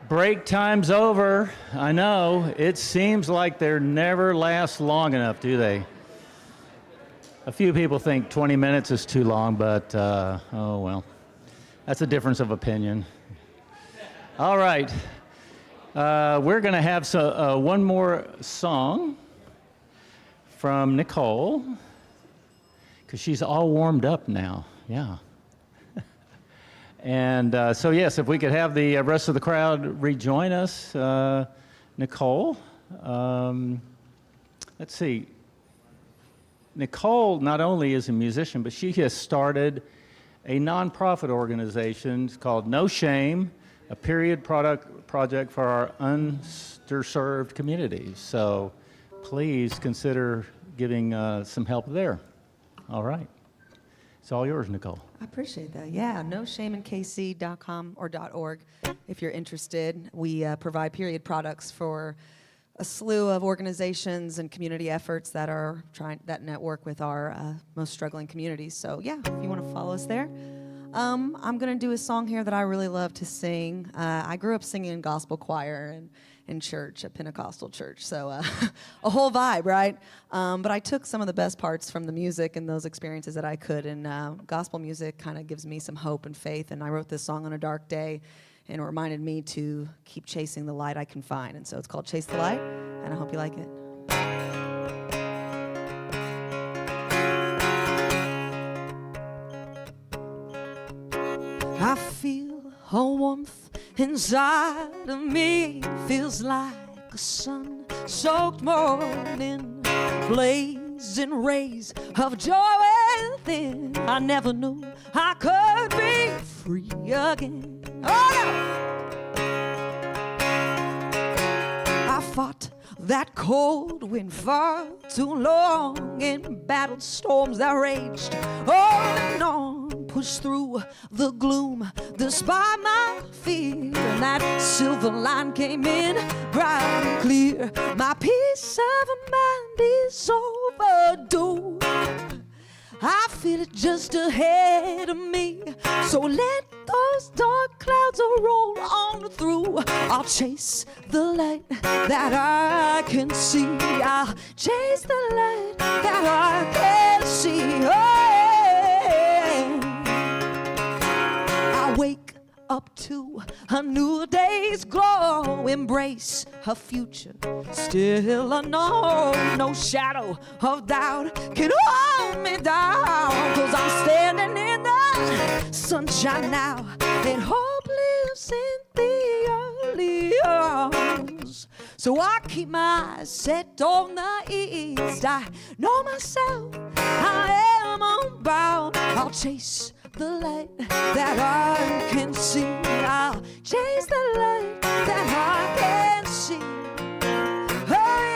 Speaker 1: Break time's over. I know. It seems like they never last long enough, do they? A few people think 20 minutes is too long, but oh well. That's a difference of opinion. All right. We're going to have one more song from Nicole, because she's all warmed up now. Yeah. And so, yes, if we could have the rest of the crowd rejoin us. Nicole, let's see. Nicole not only is a musician, but she has started a nonprofit organization called No Shame, a period project for our underserved communities. So please consider giving some help there. All right. It's all yours, Nicole.
Speaker 2: I appreciate that. Yeah, noshameinkc.com or .org if you're interested. We provide period products for a slew of organizations and community efforts that are that network with our most struggling communities. So yeah, if you want to follow us there. I'm going to do a song here that I really love to sing. I grew up singing in gospel choir and in church, a Pentecostal church, so a whole vibe, right? But I took some of the best parts from the music and those experiences that I could, and gospel music kind of gives me some hope and faith, and I wrote this song on a dark day, and it reminded me to keep chasing the light I can find, and so it's called Chase the Light, and I hope you like it. I feel a warmth inside of me, feels like a sun-soaked morning, blazing rays of joy within. I never knew I could be free again. Oh, no! I fought that cold wind far too long in battle storms that raged on and on. Pushed through the gloom despite my fear, and that silver line came in bright and clear. My peace of mind is overdue. I feel it just ahead of me, so let those dark clouds roll on through. I'll chase the light that I can see. I'll chase the light that I can see. Oh, wake up to a new day's glow, embrace her future still unknown. No shadow of doubt can hold me down, 'cause I'm standing in the sunshine now, and hope lives in the early hours. So I keep my eyes set on the east. I know myself, I am unbound. I'll chase the light that I can see. I'll chase the light that I can see. Oh, yeah.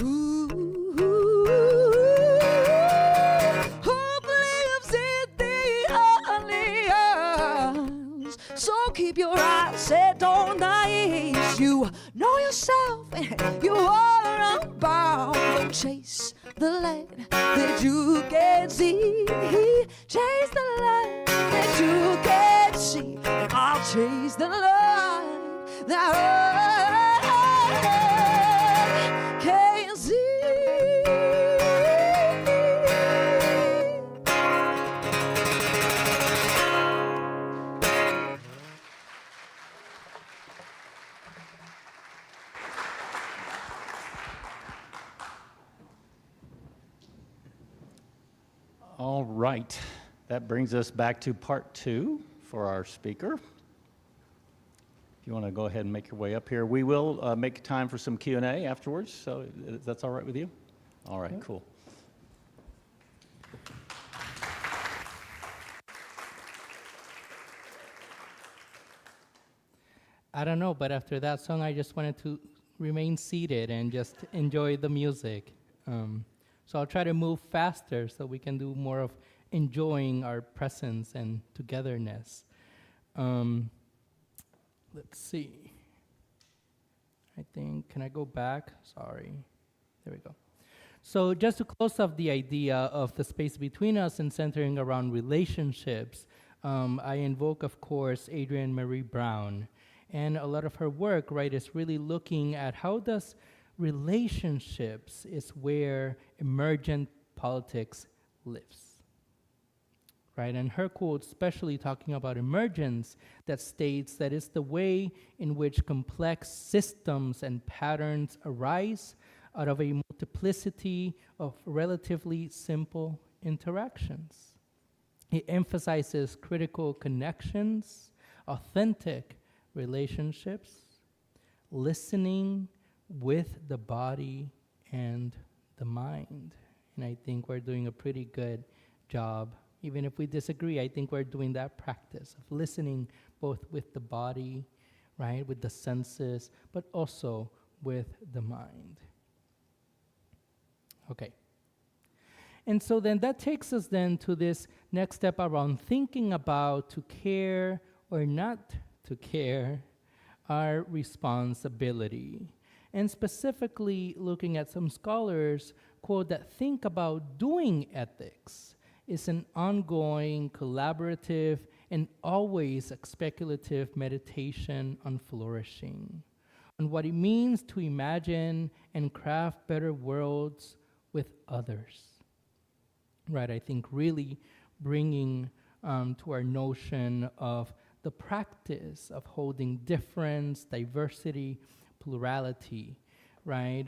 Speaker 2: Ooh. Hope lives in the early hours. So keep your eyes set on the east. You know yourself and you are unbound. Don't chase the light that you can't see. Chase the light that you can't see. I'll chase the light that I can't see.
Speaker 1: All right. That brings us back to part 2 for our speaker. If you want to go ahead and make your way up here, we will make time for some Q&A afterwards, so that's all right with you? All right, cool.
Speaker 3: I don't know, but after that song, I just wanted to remain seated and just enjoy the music. So I'll try to move faster so we can do more of enjoying our presence and togetherness. Let's see. I think, can I go back? Sorry. There we go. So just to close off the idea of the space between us and centering around relationships, I invoke, of course, Adrienne Marie Brown. And a lot of her work, right, is really looking at how does relationships is where emergent politics lives, right? And her quote, especially talking about emergence, that states that it's the way in which complex systems and patterns arise out of a multiplicity of relatively simple interactions. It emphasizes critical connections, authentic relationships, listening with the body and the mind. And I think we're doing a pretty good job. Even if we disagree, I think we're doing that practice of listening both with the body, right, with the senses, but also with the mind. Okay. And so then that takes us then to this next step around thinking about to care or not to care, our responsibility. And specifically looking at some scholars, quote, that think about doing ethics is an ongoing, collaborative, and always speculative meditation on flourishing, on what it means to imagine and craft better worlds with others. Right, I think really bringing to our notion of the practice of holding difference, diversity, plurality, right?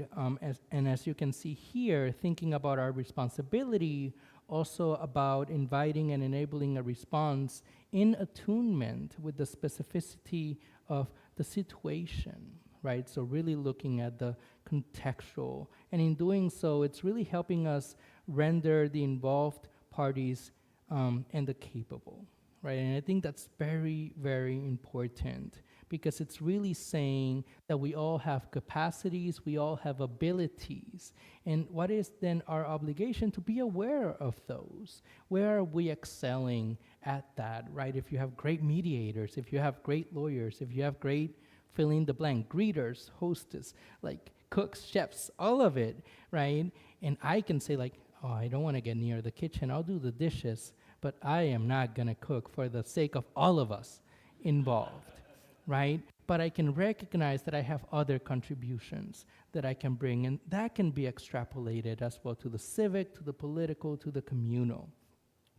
Speaker 3: As you can see here, thinking about our responsibility, also about inviting and enabling a response in attunement with the specificity of the situation, right? So really looking at the contextual. And in doing so, it's really helping us render the involved parties and the capable, right? And I think that's very, very important because it's really saying that we all have capacities, we all have abilities. And what is then our obligation to be aware of those? Where are we excelling at that, right? If you have great mediators, if you have great lawyers, if you have great fill in the blank, greeters, hostess, like cooks, chefs, all of it, right? And I can say like, oh, I don't want to get near the kitchen. I'll do the dishes, but I am not going to cook for the sake of all of us involved, right? But I can recognize that I have other contributions that I can bring, and that can be extrapolated as well to the civic, to the political, to the communal,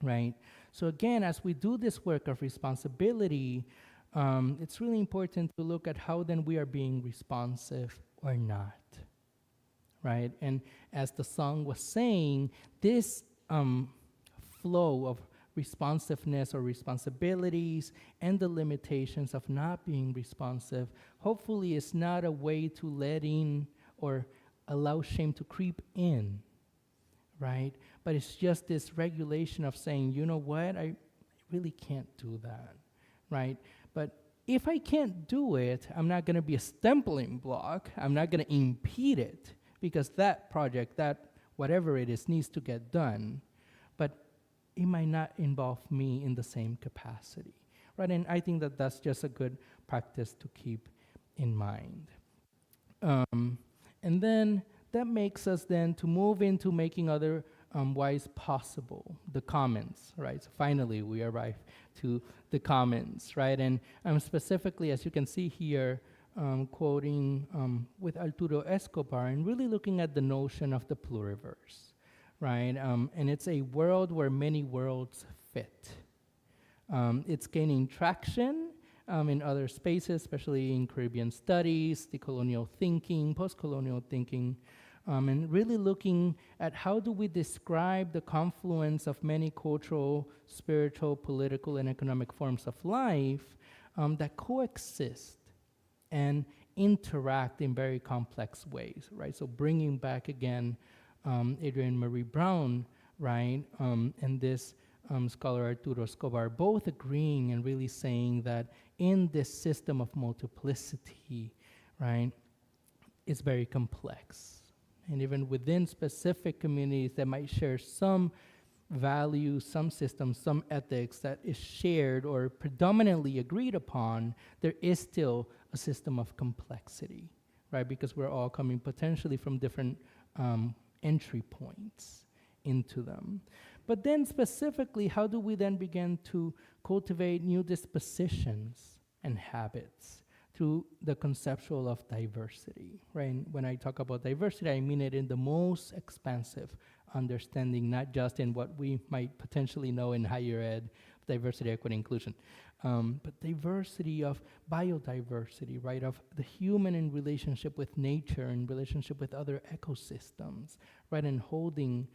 Speaker 3: right? So again, as we do this work of responsibility, it's really important to look at how then we are being responsive or not. Right? And as the song was saying, this flow of responsiveness or responsibilities and the limitations of not being responsive, hopefully is not a way to let in or allow shame to creep in, right? But it's just this regulation of saying, you know what, I really can't do that, right? But if I can't do it, I'm not going to be a stumbling block. I'm not going to impede it. Because that project, that whatever it is, needs to get done, but it might not involve me in the same capacity, right? And I think that that's just a good practice to keep in mind. And then that makes us then to move into making other whys possible, the comments, right? So finally, we arrive to the comments, right? And specifically, as you can see here, quoting with Arturo Escobar and really looking at the notion of the pluriverse, right? And it's a world where many worlds fit. It's gaining traction in other spaces, especially in Caribbean studies, decolonial thinking, post-colonial thinking, and really looking at how do we describe the confluence of many cultural, spiritual, political, and economic forms of life that coexist and interact in very complex ways, right? So bringing back again Adrienne Marie Brown, right, and this scholar Arturo Escobar, both agreeing and really saying that in this system of multiplicity, right, it's very complex. And even within specific communities that might share some values, some systems, some ethics that is shared or predominantly agreed upon, there is still a system of complexity, right? Because we're all coming potentially from different entry points into them. But then specifically, how do we then begin to cultivate new dispositions and habits through the conceptual of diversity, right? And when I talk about diversity, I mean it in the most expansive understanding, not just in what we might potentially know in higher ed, diversity, equity, inclusion, but diversity of biodiversity, right? Of the human in relationship with nature, in relationship with other ecosystems, right? And holding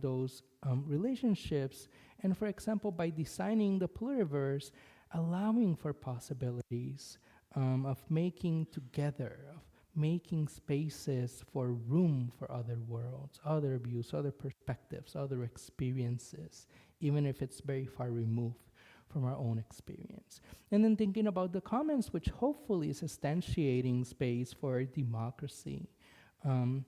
Speaker 3: those relationships. And for example, by designing the pluriverse, allowing for possibilities of making together, of making spaces for room for other worlds, other views, other perspectives, other experiences, even if it's very far removed from our own experience. And then thinking about the commons, which hopefully is instantiating space for democracy and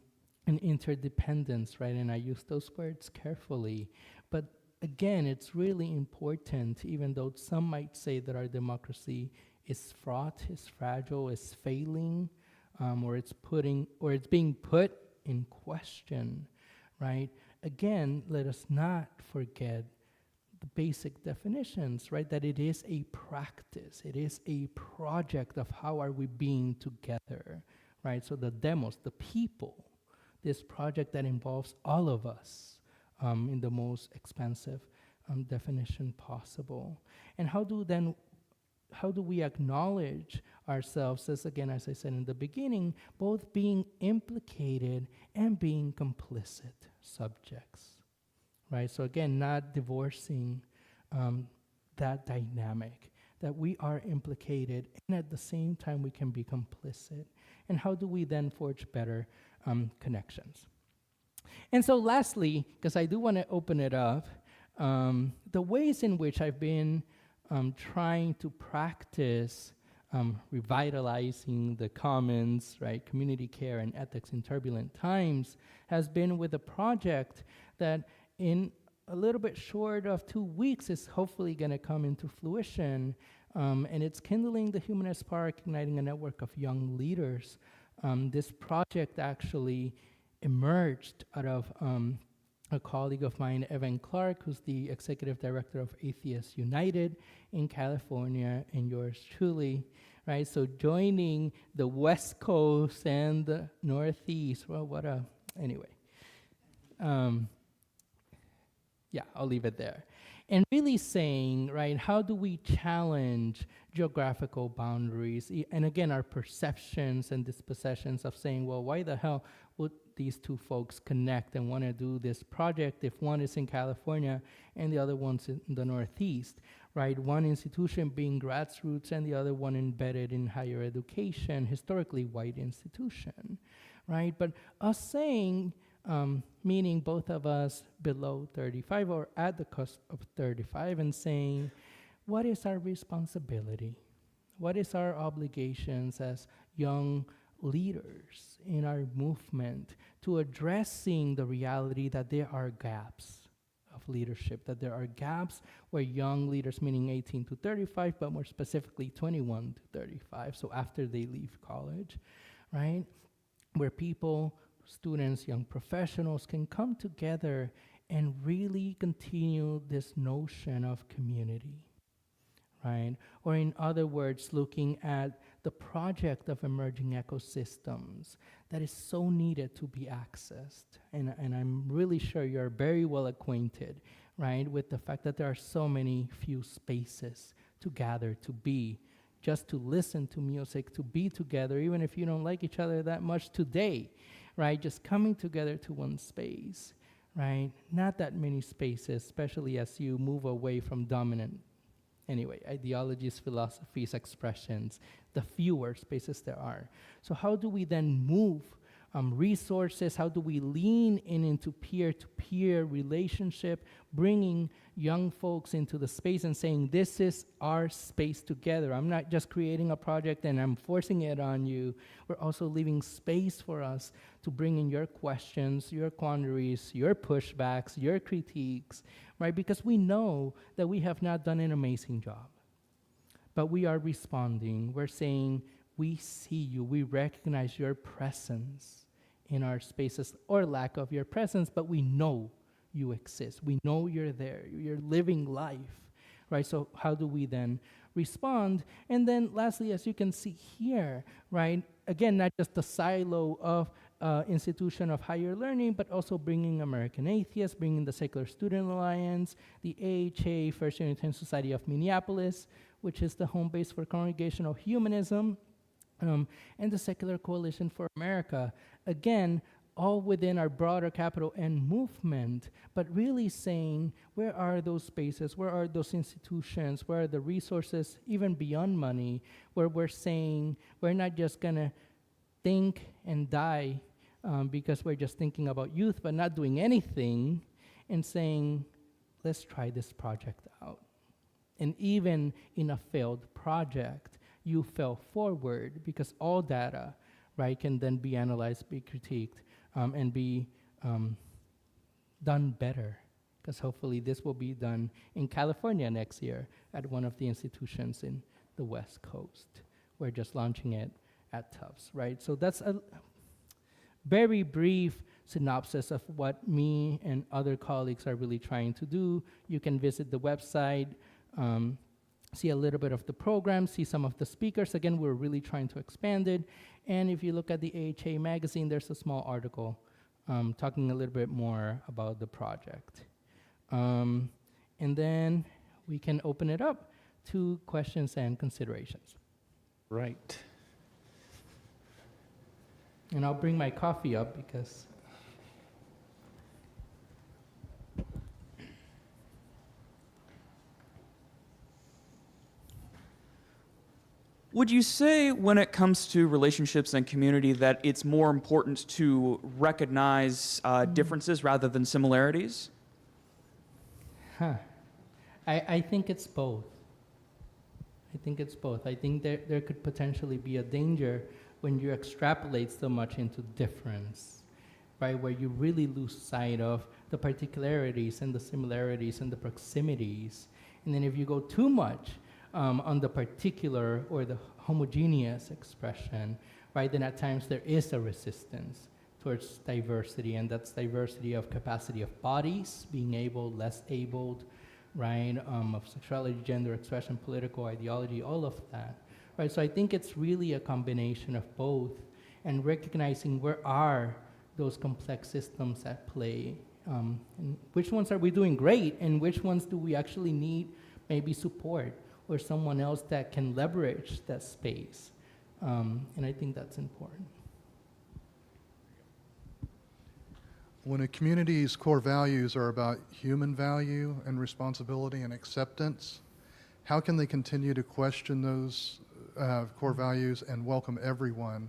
Speaker 3: interdependence, right? And I use those words carefully. But again, it's really important, even though some might say that our democracy is fraught, is fragile, is failing, or it's being put in question, right? Again, let us not forget the basic definitions, right? That it is a practice, it is a project of how are we being together, right? So the demos, the people, this project that involves all of us in the most expansive definition possible. And how do we acknowledge ourselves as, again, as I said in the beginning, both being implicated and being complicit subjects, right? So again, not divorcing that dynamic, that we are implicated and at the same time we can be complicit. And how do we then forge better connections? And so lastly, because I do want to open it up, the ways in which I've been trying to practice revitalizing the commons, right, community care and ethics in turbulent times has been with a project that in a little bit short of 2 weeks is hopefully going to come into fruition, and it's kindling the humanist spark, igniting a network of young leaders. This project actually emerged out of a colleague of mine, Evan Clark, who's the executive director of Atheists United in California, and yours truly, right? So joining the West Coast and the Northeast, well, anyway. Yeah, I'll leave it there. And really saying, right, how do we challenge geographical boundaries? And again, our perceptions and dispossessions of saying, well, why the hell would these two folks connect and want to do this project if one is in California and the other one's in the Northeast, right? One institution being grassroots and the other one embedded in higher education, historically white institution, right? But us saying, meaning both of us below 35 or at the cusp of 35, and saying, what is our responsibility? What is our obligations as young leaders in our movement to addressing the reality that there are gaps of leadership, that there are gaps where young leaders, meaning 18 to 35, but more specifically 21 to 35, so after they leave college, right? Where people, students, young professionals can come together and really continue this notion of community, right? Or in other words, looking at the project of emerging ecosystems that is so needed to be accessed. And I'm really sure you're very well acquainted, right, with the fact that there are so many few spaces to gather, to be, just to listen to music, to be together, even if you don't like each other that much today, right? Just coming together to one space, right? Not that many spaces, especially as you move away from dominant, anyway, ideologies, philosophies, expressions, the fewer spaces there are. So how do we then move resources? How do we lean into peer-to-peer relationship, bringing young folks into the space and saying, this is our space together. I'm not just creating a project and I'm forcing it on you. We're also leaving space for us to bring in your questions, your quandaries, your pushbacks, your critiques, right? Because we know that we have not done an amazing job, but we are responding. We're saying, we see you, we recognize your presence in our spaces, or lack of your presence, but we know you exist. We know you're there. You're living life, right? So how do we then respond? And then lastly, as you can see here, right, again, not just the silo of institution of higher learning, but also bringing American Atheists, bringing the Secular Student Alliance, the AHA, First Unitarian Society of Minneapolis, which is the home base for Congregational Humanism, and the Secular Coalition for America. Again, all within our broader capital N movement, but really saying, where are those spaces, where are those institutions, where are the resources, even beyond money, where we're saying, we're not just gonna think and die because we're just thinking about youth, but not doing anything, and saying, let's try this project out. And even in a failed project, you fell forward because all data, right, can then be analyzed, be critiqued, and be done better. Because hopefully this will be done in California next year at one of the institutions in the West Coast. We're just launching it at Tufts, right? So that's a very brief synopsis of what me and other colleagues are really trying to do. You can visit the website, see a little bit of the program, see some of the speakers. Again, we're really trying to expand it. And if you look at the AHA magazine, there's a small article talking a little bit more about the project. And then we can open it up to questions and considerations.
Speaker 1: Right.
Speaker 3: And I'll bring my coffee up because
Speaker 4: would you say when it comes to relationships and community that it's more important to recognize differences rather than similarities?
Speaker 3: I think it's both. I think it's both. I think there could potentially be a danger when you extrapolate so much into difference, right? Where you really lose sight of the particularities and the similarities and the proximities. And then if you go too much on the particular or the homogeneous expression, right, then at times there is a resistance towards diversity, and that's diversity of capacity of bodies, being able, less abled, right, of sexuality, gender expression, political ideology, all of that, right? So I think it's really a combination of both, and recognizing where are those complex systems at play, and which ones are we doing great, and which ones do we actually need maybe support, or someone else that can leverage that space. And I think that's important.
Speaker 5: When a community's core values are about human value and responsibility and acceptance, how can they continue to question those core values and welcome everyone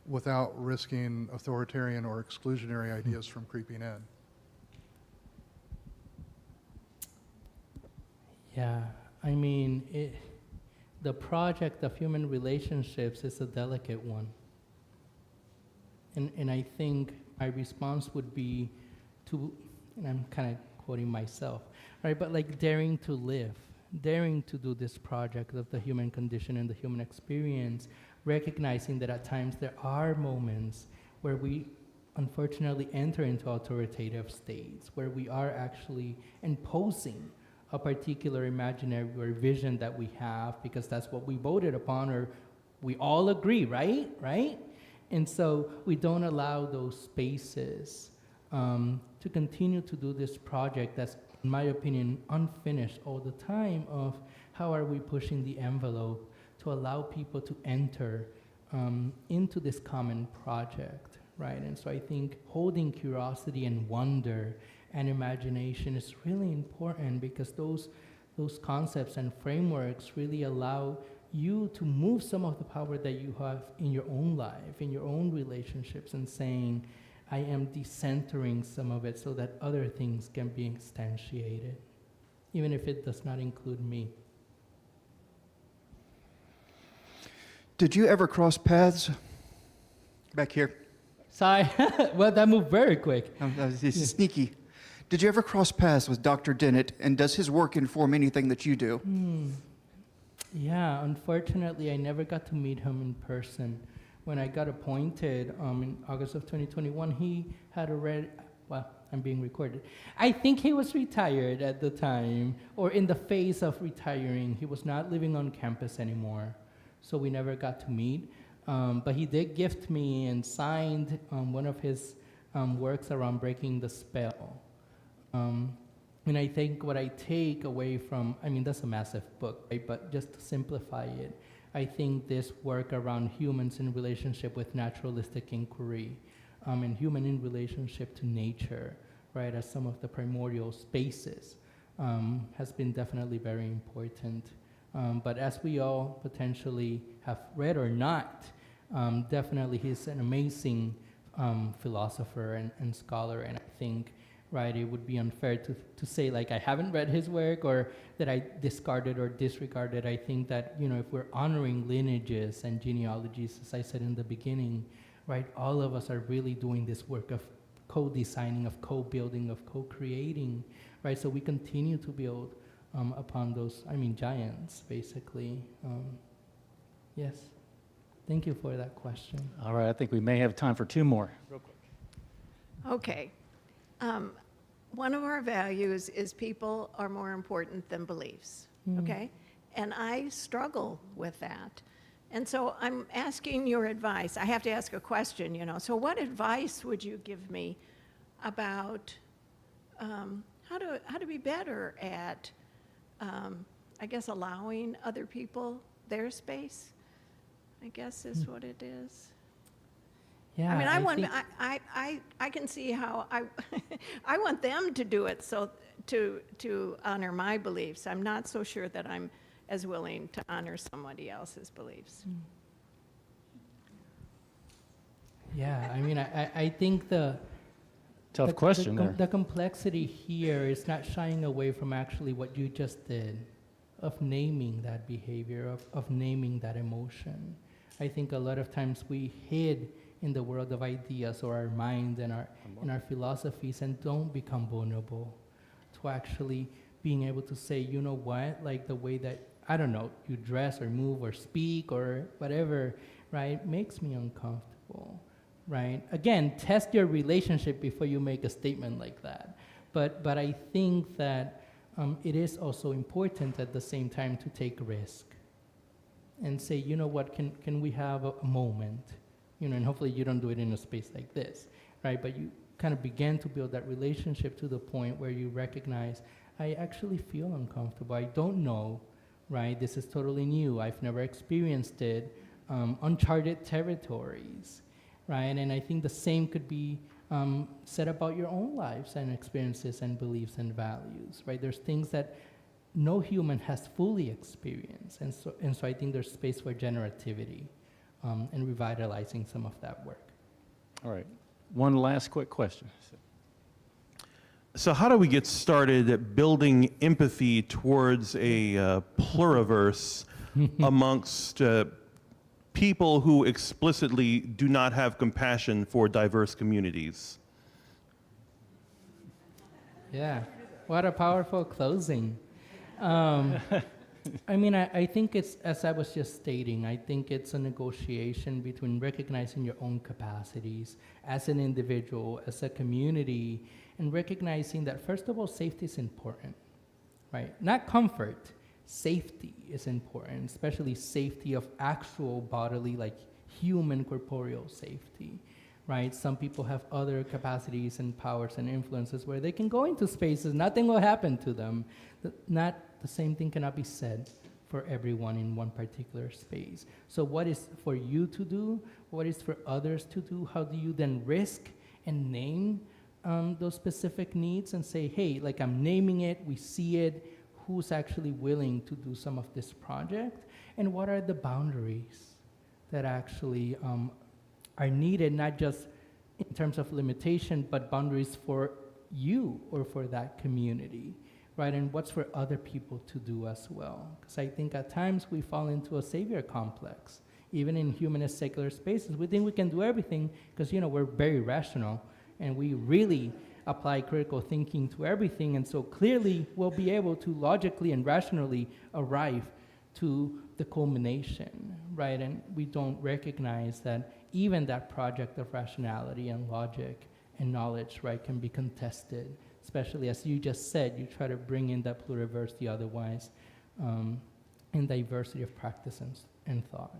Speaker 5: without risking authoritarian or exclusionary ideas from creeping in?
Speaker 3: Yeah, I mean, the project of human relationships is a delicate one. And I think my response would be to, and I'm kind of quoting myself, right? But like daring to live, daring to do this project of the human condition and the human experience, recognizing that at times there are moments where we unfortunately enter into authoritative states, where we are actually imposing a particular imaginary or vision that we have because that's what we voted upon, or we all agree, right? And so we don't allow those spaces to continue to do this project that's, in my opinion, unfinished all the time, of how are we pushing the envelope to allow people to enter into this common project, right? And so I think holding curiosity and wonder and imagination is really important, because those concepts and frameworks really allow you to move some of the power that you have in your own life, in your own relationships, and saying, I am decentering some of it so that other things can be instantiated, even if it does not include me.
Speaker 6: Did you ever cross paths back here?
Speaker 3: Sorry, well, that moved very quick.
Speaker 6: This is sneaky. Did you ever cross paths with Dr. Dennett, and does his work inform anything that you do?
Speaker 3: Yeah, unfortunately, I never got to meet him in person. When I got appointed in August of 2021, he had already, well, I'm being recorded. I think he was retired at the time, or in the phase of retiring. He was not living on campus anymore, so we never got to meet. But he did gift me and signed one of his works around breaking the spell. And I think what I take away from, I mean, that's a massive book, right? But just to simplify it, I think this work around humans in relationship with naturalistic inquiry, and human in relationship to nature, right, as some of the primordial spaces, has been definitely very important. But as we all potentially have read or not, definitely he's an amazing philosopher and scholar, and I think, right, it would be unfair to say, like, I haven't read his work or that I discarded or disregarded. I think that, you know, if we're honoring lineages and genealogies, as I said in the beginning, right, all of us are really doing this work of co-designing, of co-building, of co-creating, right? So we continue to build upon those, I mean, giants, basically. Yes. Thank you for that question.
Speaker 1: All right, I think we may have time for two more.
Speaker 7: Okay. One of our values is people are more important than beliefs, okay? And I struggle with that. And so I'm asking your advice. I have to ask a question, you know. So what advice would you give me about how to be better at, I guess, allowing other people their space, I guess is what it is.
Speaker 3: Yeah,
Speaker 7: I mean,
Speaker 3: think-
Speaker 7: I can see how I want them to do it so to honor my beliefs. I'm not so sure that I'm as willing to honor somebody else's beliefs.
Speaker 3: Yeah, I mean, I think
Speaker 1: Tough question there.
Speaker 3: the complexity here is not shying away from actually what you just did, of naming that behavior, of naming that emotion. I think a lot of times we hid in the world of ideas or our minds and our philosophies and don't become vulnerable to actually being able to say, you know what, like the way that, I don't know, you dress or move or speak or whatever, right, makes me uncomfortable, right? Again, test your relationship before you make a statement like that. But I think that it is also important at the same time to take risk and say, you know what, can we have a moment? You know, and hopefully you don't do it in a space like this, right? But you kind of begin to build that relationship to the point where you recognize, I actually feel uncomfortable. I don't know, right? This is totally new. I've never experienced it. Uncharted territories, right? And I think the same could be said about your own lives and experiences and beliefs and values, right? There's things that no human has fully experienced. And so I think there's space for generativity. And revitalizing some of that work.
Speaker 1: All right. One last quick question.
Speaker 8: So how do we get started at building empathy towards a pluriverse amongst people who explicitly do not have compassion for diverse communities?
Speaker 3: Yeah, what a powerful closing. I mean, I think it's, as I was just stating, I think it's a negotiation between recognizing your own capacities as an individual, as a community, and recognizing that, first of all, safety is important, right? Not comfort, safety is important, especially safety of actual bodily, like human corporeal safety, right? Some people have other capacities and powers and influences where they can go into spaces, nothing will happen to them. Not the same thing cannot be said for everyone in one particular space. So what is for you to do? What is for others to do? How do you then risk and name those specific needs and say, hey, like I'm naming it, we see it, who's actually willing to do some of this project? And what are the boundaries that actually are needed, not just in terms of limitation, but boundaries for you or for that community, right? And what's for other people to do as well? Because I think at times we fall into a savior complex. Even in humanist secular spaces, we think we can do everything because, you know, we're very rational and we really apply critical thinking to everything. And so clearly we'll be able to logically and rationally arrive to the culmination, right? And we don't recognize that even that project of rationality and logic and knowledge, right, can be contested, especially as you just said, you try to bring in that pluriversity otherwise, and diversity of practice and thought.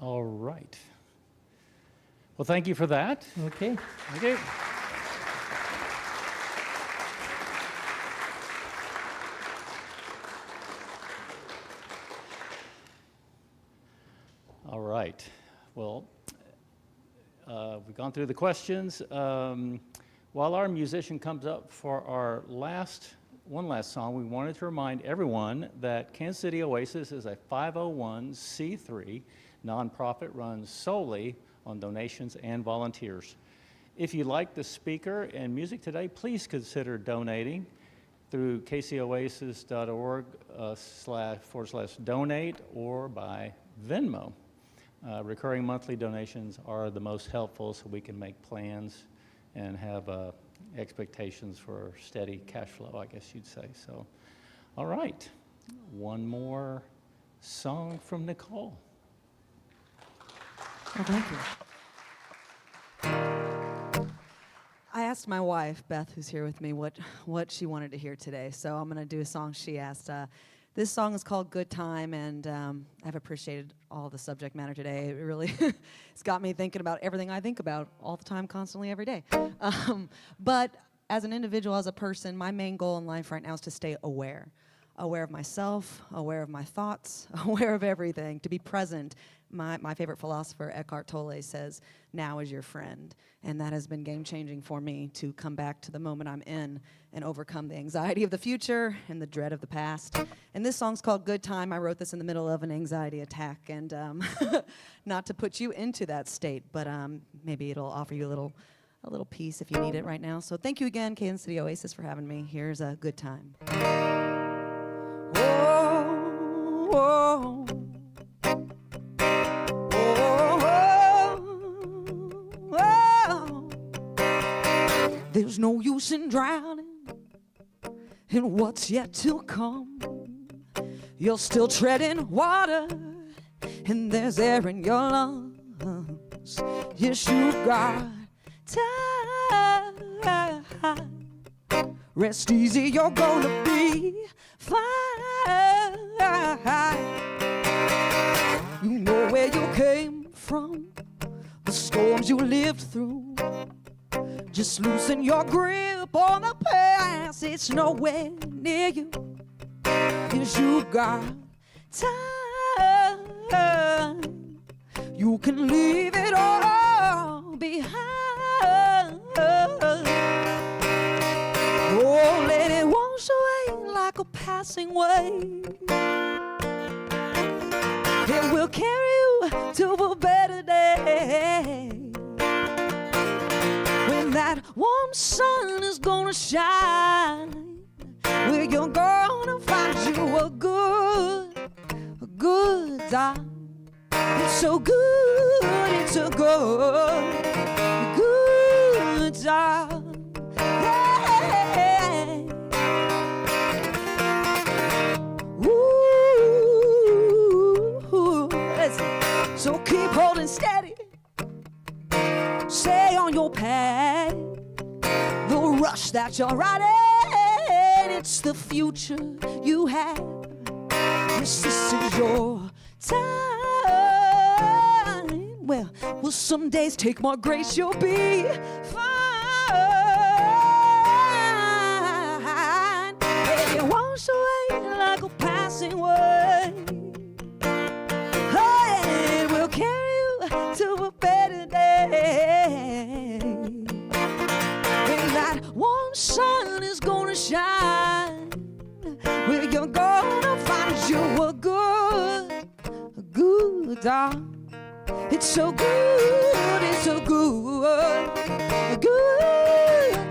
Speaker 1: All right. Well, thank you for that.
Speaker 3: Okay.
Speaker 1: Thank you. All right. Well, we've gone through the questions. While our musician comes up for our one last song, we wanted to remind everyone that Kansas City Oasis is a 501c3 nonprofit run solely on donations and volunteers. If you like the speaker and music today, please consider donating through kcoasis.org/donate or by Venmo. Recurring monthly donations are the most helpful so we can make plans and have expectations for steady cash flow, I guess you'd say. So, all right, one more song from Nicole.
Speaker 2: Well, thank you. I asked my wife, Beth, who's here with me, what she wanted to hear today. So I'm going to do a song she asked. This song is called Good Time, and I've appreciated all the subject matter today. It really it's got me thinking about everything I think about all the time, constantly, every day. But as an individual, as a person, my main goal in life right now is to stay aware. Aware of myself, aware of my thoughts, aware of everything, to be present. My favorite philosopher, Eckhart Tolle, says, now is your friend. And that has been game-changing for me to come back to the moment I'm in and overcome the anxiety of the future and the dread of the past. And this song's called Good Time. I wrote this in the middle of an anxiety attack. And not to put you into that state, but maybe it'll offer you a little peace if you need it right now. So thank you again, Kansas City Oasis, for having me. Here's a good time. Oh, there's no use in drowning in what's yet to come. You're still treading water, and there's air in your lungs. Yes, you got time. Rest easy, you're gonna be fine. You know where you came from, the storms you lived through. Just loosen your grip on the past, it's nowhere near you. Yes, you got time. You can leave it all behind. Oh, let it wash away like a passing wave. It will carry you to a better day. When that warm sun is gonna shine, where you're gonna find you a good time. It's so good, it's a good time. Yeah. Ooh, listen. So keep holding steady. Stay on your path. The rush that you're riding, it's the future you have. Yes, this is your time. Well, some days take more grace, you'll be fine. Let it wash away like a passing wave. It will carry you to a better day. When that warm sun is gonna shine, where you're gonna find you a good time. It's so good, it's so good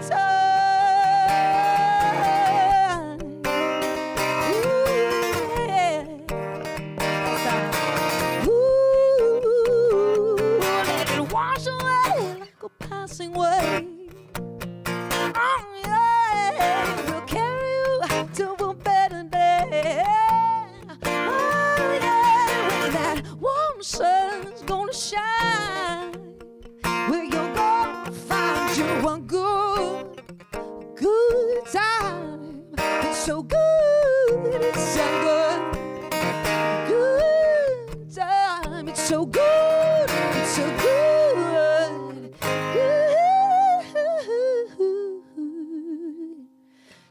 Speaker 2: time. Yeah. Ooh, let it wash away like a passing wave. Oh yeah, it will carry you to a better day. Well, you're gonna find you one good time. It's so good, it's so good. Good time, it's so good, it's so good. Good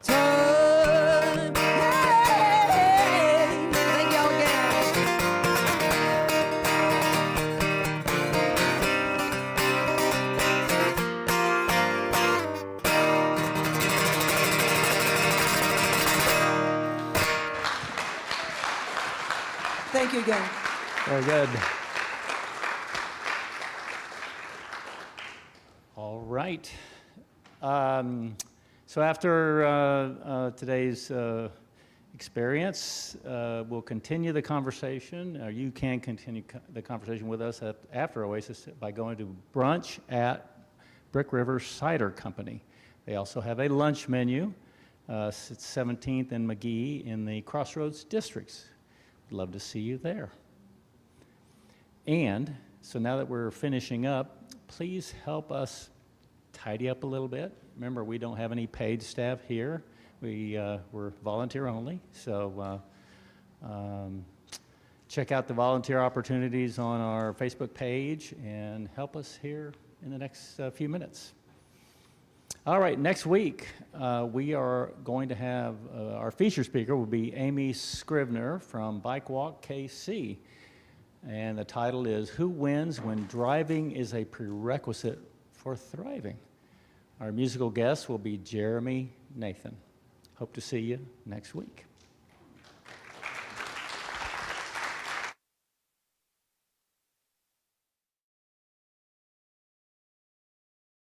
Speaker 2: time. Hey, thank y'all again. Thank you again.
Speaker 1: Very good. All right. So after today's experience, we'll continue the conversation, or you can continue the conversation with us after Oasis by going to brunch at Brick River Cider Company. They also have a lunch menu. It's 17th and McGee in the Crossroads districts. Love to see you there. And so now that we're finishing up, please help us tidy up a little bit. Remember, we don't have any paid staff here. We're volunteer only. So check out the volunteer opportunities on our Facebook page and help us here in the next few minutes. All right, next week we are going to have our feature speaker will be Amy Scrivener from Bike Walk KC. And the title is Who Wins When Driving is a Prerequisite for Thriving? Our musical guest will be Jeremy Nathan. Hope to see you next week.